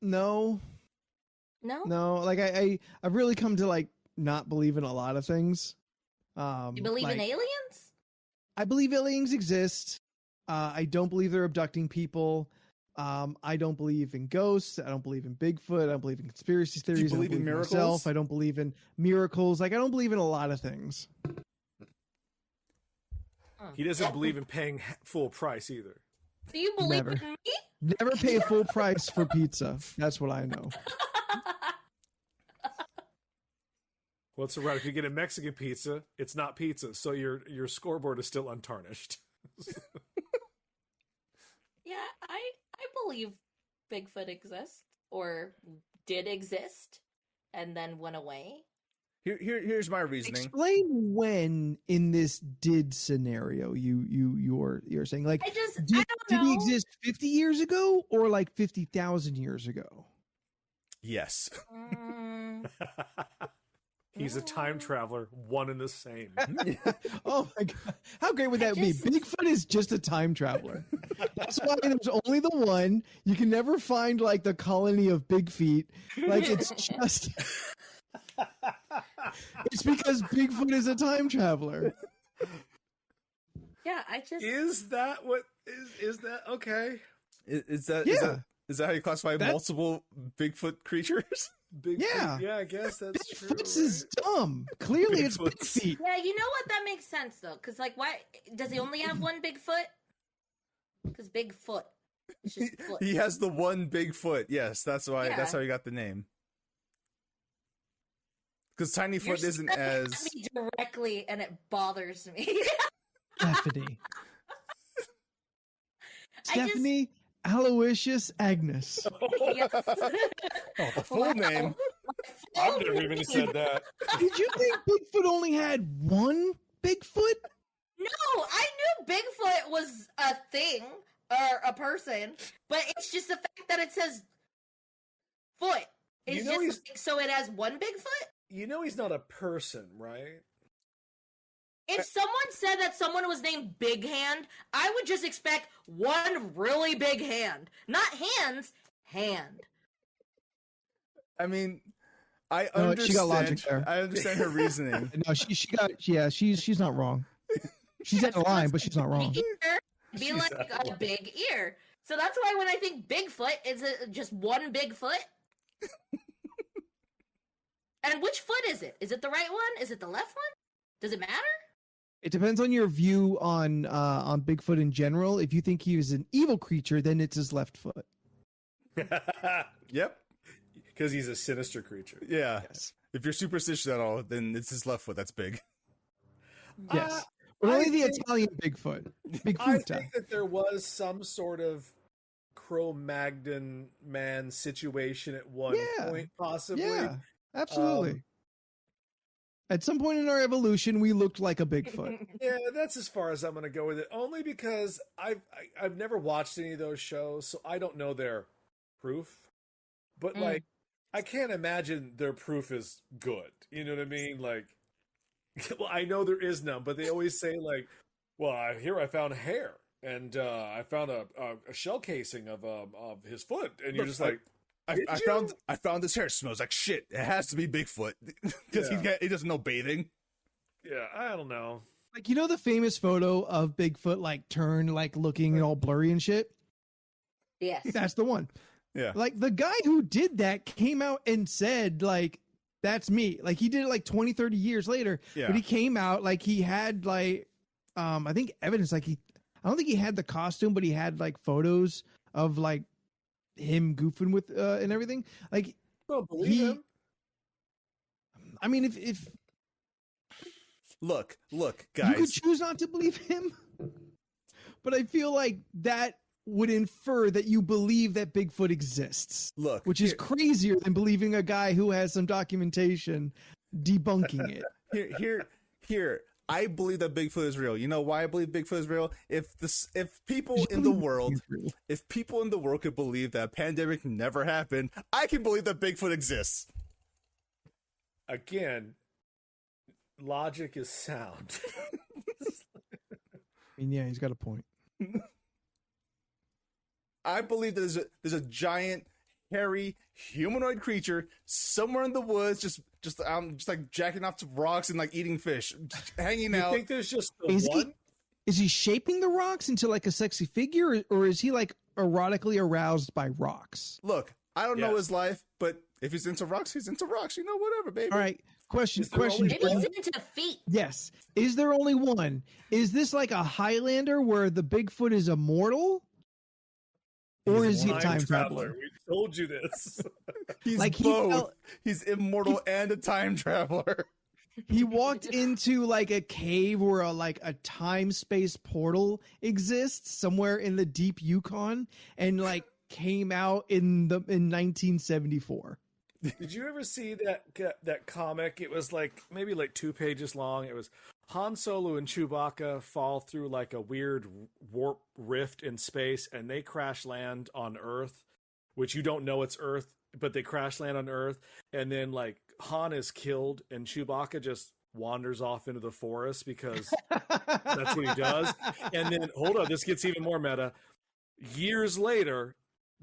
No. Like I've really come to like not believe in a lot of things. You believe in aliens? I believe aliens exist. I don't believe they're abducting people. I don't believe in ghosts. I don't believe in Bigfoot. I don't believe in conspiracy theories. Do you believe in miracles? I don't believe in miracles. Like I don't believe in a lot of things. He doesn't believe in paying full price either. Do you believe in me? Never pay full price for pizza. That's what I know. Well, it's right. If you get a Mexican pizza, it's not pizza, so your scoreboard is still untarnished. Yeah, I believe Bigfoot exists or did exist, and then went away. Here's my reasoning. Explain when in this did scenario you're saying, like, I don't did he know. exist 50 years ago or like 50,000 years ago? Yes. Mm, He's a time traveler, one and the same. Oh my god, how great would that be? Bigfoot is just a time traveler. That's why there's only the one. You can never find like the colony of big feet. Like it's just it's because Bigfoot is a time traveler. yeah, I just Is that what is that okay? Is that Yeah. is that how you classify That- multiple Bigfoot creatures? Yeah, I guess that's true. Bigfoot's is dumb. Clearly, it's big Bigfoot's- feet. yeah, you know what? That makes sense though, because like, why does he only have one big foot? Because Bigfoot, it's just foot. He has the one big foot. Yes, that's why. Yeah. That's how he got the name. Because tiny You're foot isn't staring at as. me directly, and it bothers me. Stephanie. I just- Stephanie Aloysius Agnes. Yes. Oh, the full name. I've never even said that. Did you think Bigfoot only had one Bigfoot? No, I knew Bigfoot was a thing or a person, but it's just the fact that it says foot. It's You know just so it has one Bigfoot. You know he's not a person, right? If someone said that someone was named Big Hand, I would just expect one really big hand, not hands, hand. I mean, I No, understand. she got logic there. I understand her reasoning. No, she got, yeah, she's not wrong. She's out of line, but she's not wrong. Ear, be She's like out a of big ear. So that's why when I think Bigfoot, it's just one big foot. And which foot is it? Is it the right one? Is it the left one? Does it matter? It depends on your view on Bigfoot in general. If you think he was an evil creature, then it's his left foot. Yep. Because he's a sinister creature. Yeah. Yes. If you're superstitious at all, then it's his left foot that's big. Yes. But only the think- Italian Bigfoot. I Bigfoot. think that there was some sort of Cro-Magnon man situation at one Yeah. point, possibly. Yeah, absolutely. At some point in our evolution, we looked like a Bigfoot. Yeah, that's as far as I'm going to go with it. Only because I've never watched any of those shows, so I don't know their proof. But like, I can't imagine their proof is good. You know what I mean? Like, well, I know there is none, but they always say like, "Well, here I found hair, and I found a shell casing of his foot," and you're Look, just like, I found this hair. It smells like shit. It has to be Bigfoot because he doesn't know bathing. "Yeah, I don't know." Like, you know the famous photo of Bigfoot like turned, like looking all blurry and shit? Yes. That's the one. Yeah. Like the guy who did that came out and said like, that's me. Like he did it like 20, 30 years later. Yeah. But he came out like he had like, I think evidence like I don't think he had the costume, but he had like photos of like him goofing with and everything. Like Don't believe him. I mean, if Look, you could guys. choose not to believe him, but I feel like that would infer that you believe that Bigfoot exists, Look, which is crazier than believing a guy who has some documentation debunking it. here. I believe that Bigfoot is real. You know why I believe Bigfoot is real? If people in the world could believe that a pandemic never happened, I can believe that Bigfoot exists. Again, logic is sound. I mean, yeah, he's got a point. I believe that there's a giant, hairy, humanoid creature somewhere in the woods, just like jacking off to rocks and like eating fish, just hanging You out. think there's just the Is one? he shaping the rocks into like a sexy figure, or is he like erotically aroused by rocks? Look, I don't know Yes. his life, but if he's into rocks, he's into rocks. You know, whatever, baby. All right, question. Is there only- Maybe he's into feet. Yes. Is there only one? Is this like a Highlander where the Bigfoot is immortal? Or He's is he a time traveler? We told you this. He's Like, he both. felt- He's immortal and a time traveler. He walked into like a cave where a time space portal exists somewhere in the deep Yukon and like came out in 1974. Did you ever see that comic? It was like maybe like 2 pages long. It was Han Solo and Chewbacca fall through like a weird warp rift in space, and they crash land on Earth, which you don't know it's Earth, but they crash land on Earth, and then like Han is killed, and Chewbacca just wanders off into the forest because that's what he does. And then hold on, this gets even more meta. Years later,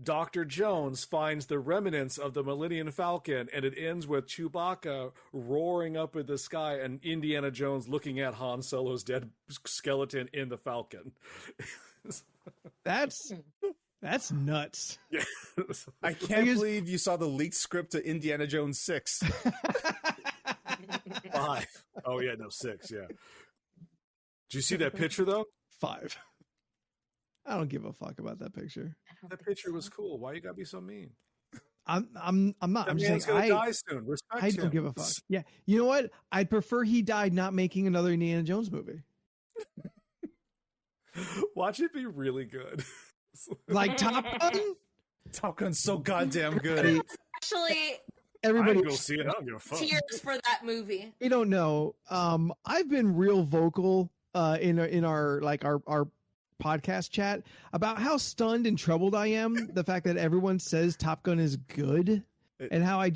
Dr. Jones finds the remnants of the Millennium Falcon, and it ends with Chewbacca roaring up in the sky and Indiana Jones looking at Han Solo's dead skeleton in the Falcon. That's nuts. Yeah. I can't believe you saw the leaked script to Indiana Jones 6. 5. Oh, yeah, no, 6, yeah. Did you see that picture, though? 5. I don't give a fuck about that picture. That picture was cool. Why you gotta be so mean? I'm not. That I'm just man's saying gonna die soon. Respect I him. don't give a fuck. Yeah. You know what? I'd prefer he died not making another Indiana Jones movie. Watch it be really good. Like Top Gun? Top Gun's so goddamn good. Actually, Everybody I go see it. I don't give a fuck. tears for that movie. we don't know. I've been real vocal in our podcast chat about how stunned and troubled I am the fact that everyone says Top Gun is good, and how I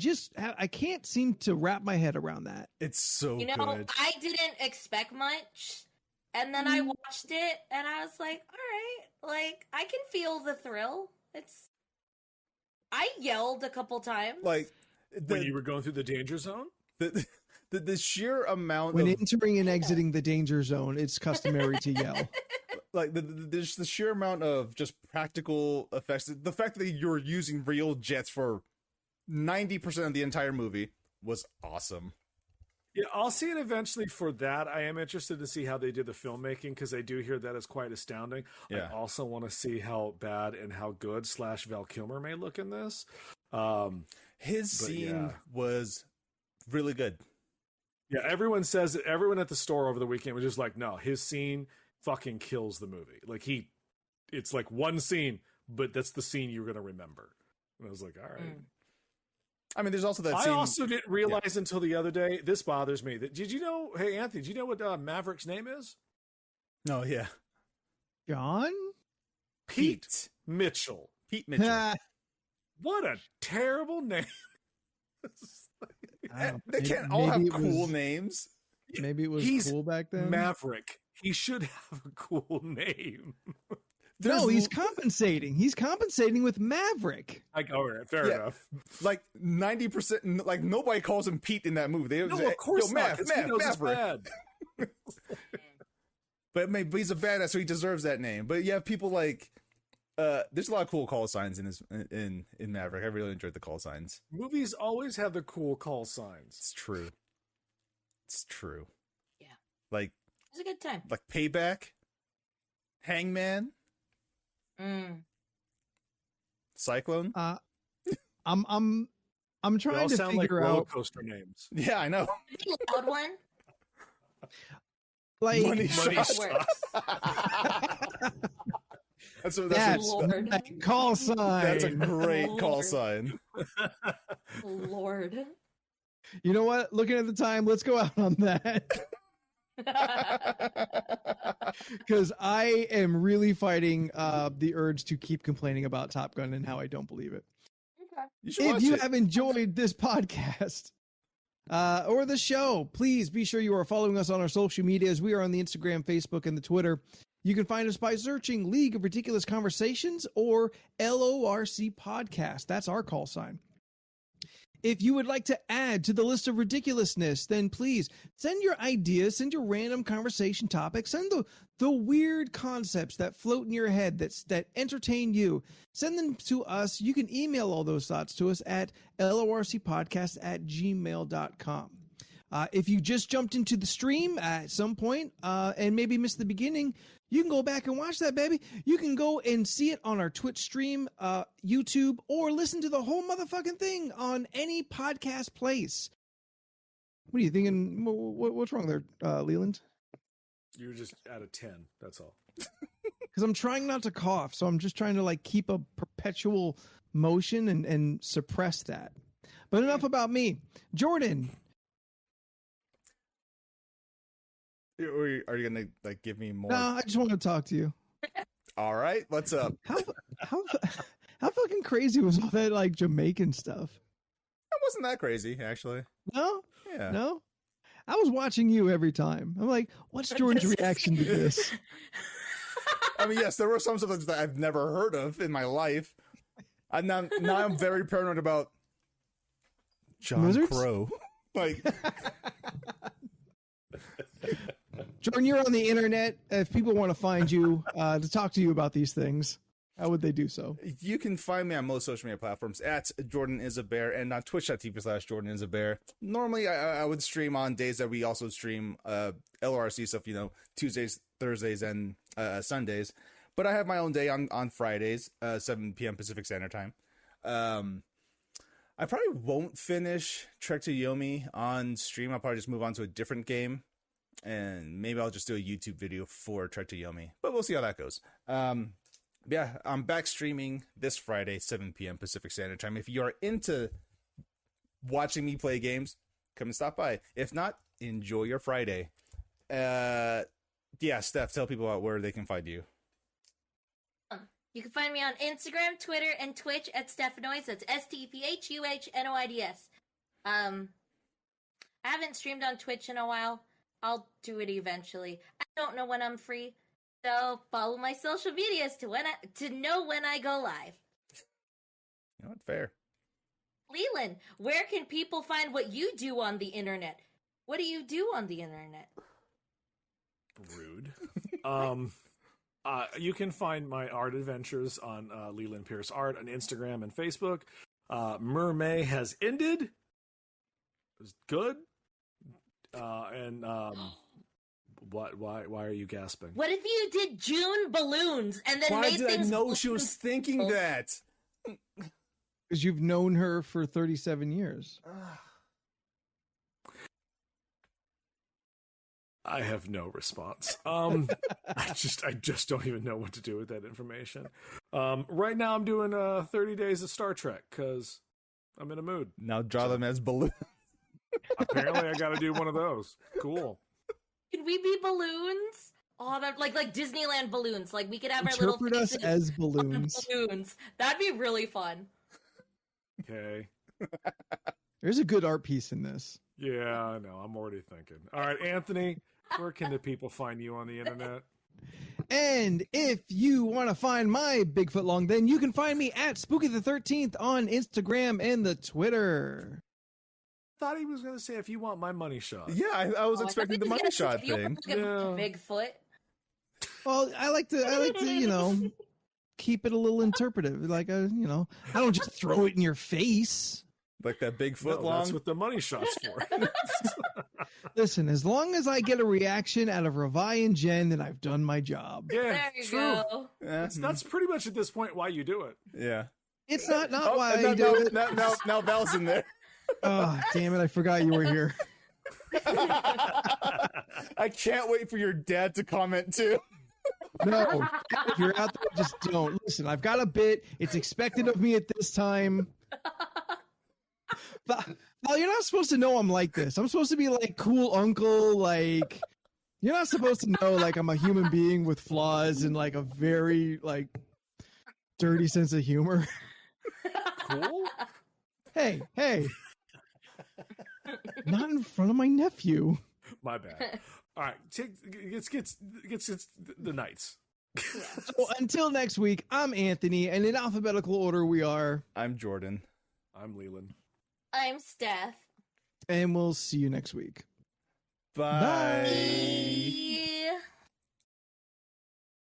can't seem to wrap my head around that. It's so You know, good. I didn't expect much, and then I watched it, and I was like, all right, like, I can feel the thrill. I yelled a couple times. Like When you were going through the danger zone? the sheer amount When of entering and exiting the danger zone, it's customary to yell. like there's the sheer amount of just practical effects. The fact that you're using real jets for 90% of the entire movie was awesome. Yeah, I'll see it eventually for that. I am interested to see how they did the filmmaking because I do hear that is quite astounding. Yeah. I also want to see how bad and how good / Val Kilmer may look in this. His scene was really good. Yeah, everyone says that. Everyone at the store over the weekend was just like, no, his scene fucking kills the movie. Like it's like one scene, but that's the scene you're going to remember. And I was like, all right. I mean, there's also that I scene. also didn't realize until the other day, this bothers me. Did you know, hey, Anthony, did you know what Maverick's name is? No, yeah. John? Pete Mitchell. Pete Mitchell. What a terrible name. They can't all have cool names. Maybe it was He's cool back then. Maverick. He should have a cool name. No, he's compensating. He's compensating with Maverick. All right, fair enough. Like 90%, like nobody calls him Pete in that movie. They No, of course not. Mav, He knows it's Maverick. bad. But maybe he's a badass, so he deserves that name. But you have people like, there's a lot of cool call signs in Maverick. I really enjoyed the call signs. Movies always have the cool call signs. It's true. It's true. Yeah. Like It was a good time. like Payback, Hangman, Cyclone. I'm They trying all to sound like figure roller out coaster names. Yeah, I know. The loud one. like Money shot. Works. That's Lord. a call sign. that's a great call Lord. sign. Lord. You know what? Looking at the time, let's go out on that. Because I am really fighting the urge to keep complaining about Top Gun and how I don't believe it. You should If watch you it. have enjoyed this podcast or the show, please be sure you are following us on our social medias. We are on the Instagram, Facebook, and the Twitter. You can find us by searching League of Ridiculous Conversations or LORC Podcast. That's our call sign. If you would like to add to the list of ridiculousness, then please send your ideas, send your random conversation topics, send the weird concepts that float in your head that entertain you. Send them to us. You can email all those thoughts to us at lorcpodcast@gmail.com. If you just jumped into the stream at some point and maybe missed the beginning, you can go back and watch that, baby. You can go and see it on our Twitch stream, YouTube, or listen to the whole motherfucking thing on any podcast place. What are you thinking? What's wrong there, Leland? You're just out of 10. That's all. Because I'm trying not to cough, so I'm just trying to like keep a perpetual motion and suppress that. But enough about me. Jordan, Are you gonna like give me more? no, I just want to talk to you. All right, what's up? How fucking crazy was all that like Jamaican stuff? It wasn't that crazy, actually. No, Yeah. no. I was watching you every time. I'm like, what's Jordan's reaction to this? I mean, yes, there were some stuff that I've never heard of in my life. Now I'm very paranoid about John Lizards? Crow. Like, Jordan, you're on the internet. If people want to find you to talk to you about these things, how would they do so? you can find me on most social media platforms at Jordan is a Bear and on twitch.tv/Jordan is a Bear. Normally, I would stream on days that we also stream LoRC stuff, Tuesdays, Thursdays, and Sundays. But I have my own day on Fridays, 7 p.m. Pacific Standard Time. I probably won't finish Trek to Yomi on stream. I'll probably just move on to a different game. And maybe I'll just do a YouTube video for Trek to Yomi. But we'll see how that goes. Yeah, I'm back streaming this Friday, 7 p.m. Pacific Standard Time. If you're into watching me play games, come and stop by. If not, enjoy your Friday. Yeah, Steph, tell people about where they can find you. You can find me on Instagram, Twitter, and Twitch at Stephanoids. That's STPHUHNOIDS. I haven't streamed on Twitch in a while. I'll do it eventually. I don't know when I'm free, so follow my social medias to know when I go live. You know what? Fair. Leland, where can people find what you do on the internet? What do you do on the internet? Rude. You can find my art adventures on Leland Pierce Art on Instagram and Facebook. Mermay has ended. It was good. Why are you gasping? What if you did June balloons and then Why made did I things know she was thinking that? Because you've known her for 37 years. I have no response. I just don't even know what to do with that information. Right now I'm doing 30 days of Star Trek because I'm in a mood. Now draw them as balloons. Apparently I got to do one of those. Cool. Can we be balloons? Oh, that like Disneyland balloons. Like we could have our little Interpret us faces as on balloons. balloons. That'd be really fun. Okay. There's a good art piece in this. Yeah, I know. I'm already thinking. All right, Anthony, where can the people find you on the internet? And if you want to find my Bigfoot long, then you can find me at Spooky the 13th on Instagram and the Twitter. Thought he was going to say if you want my money shot. Yeah, I was expecting the money shot If you thing. want to look at Bigfoot. Well, I like to, keep it a little interpretive. Like, I don't just throw it in your face. Like that Bigfoot No, long? that's what the money shot's for. Listen, as long as I get a reaction out of Ravi and Jen, then I've done my job. Yeah, There you true. go. That's pretty much at this point why you do it. Yeah. It's not Oh, why no, I do it. now Val's in there. Oh, damn it. I forgot you were here. I can't wait for your dad to comment too. No, if you're out there, just don't. Listen, I've got a bit. It's expected of me at this time. But well, you're not supposed to know I'm like this. I'm supposed to be like cool uncle. Like, you're not supposed to know like I'm a human being with flaws and like a very like dirty sense of humor. Cool. Hey, not in front of my nephew. My bad. All right, let's get the Knights. So until next week, I'm Anthony, and in alphabetical order we are. I'm Jordan. I'm Leland. I'm Steph. And we'll see you next week. Bye. Bye.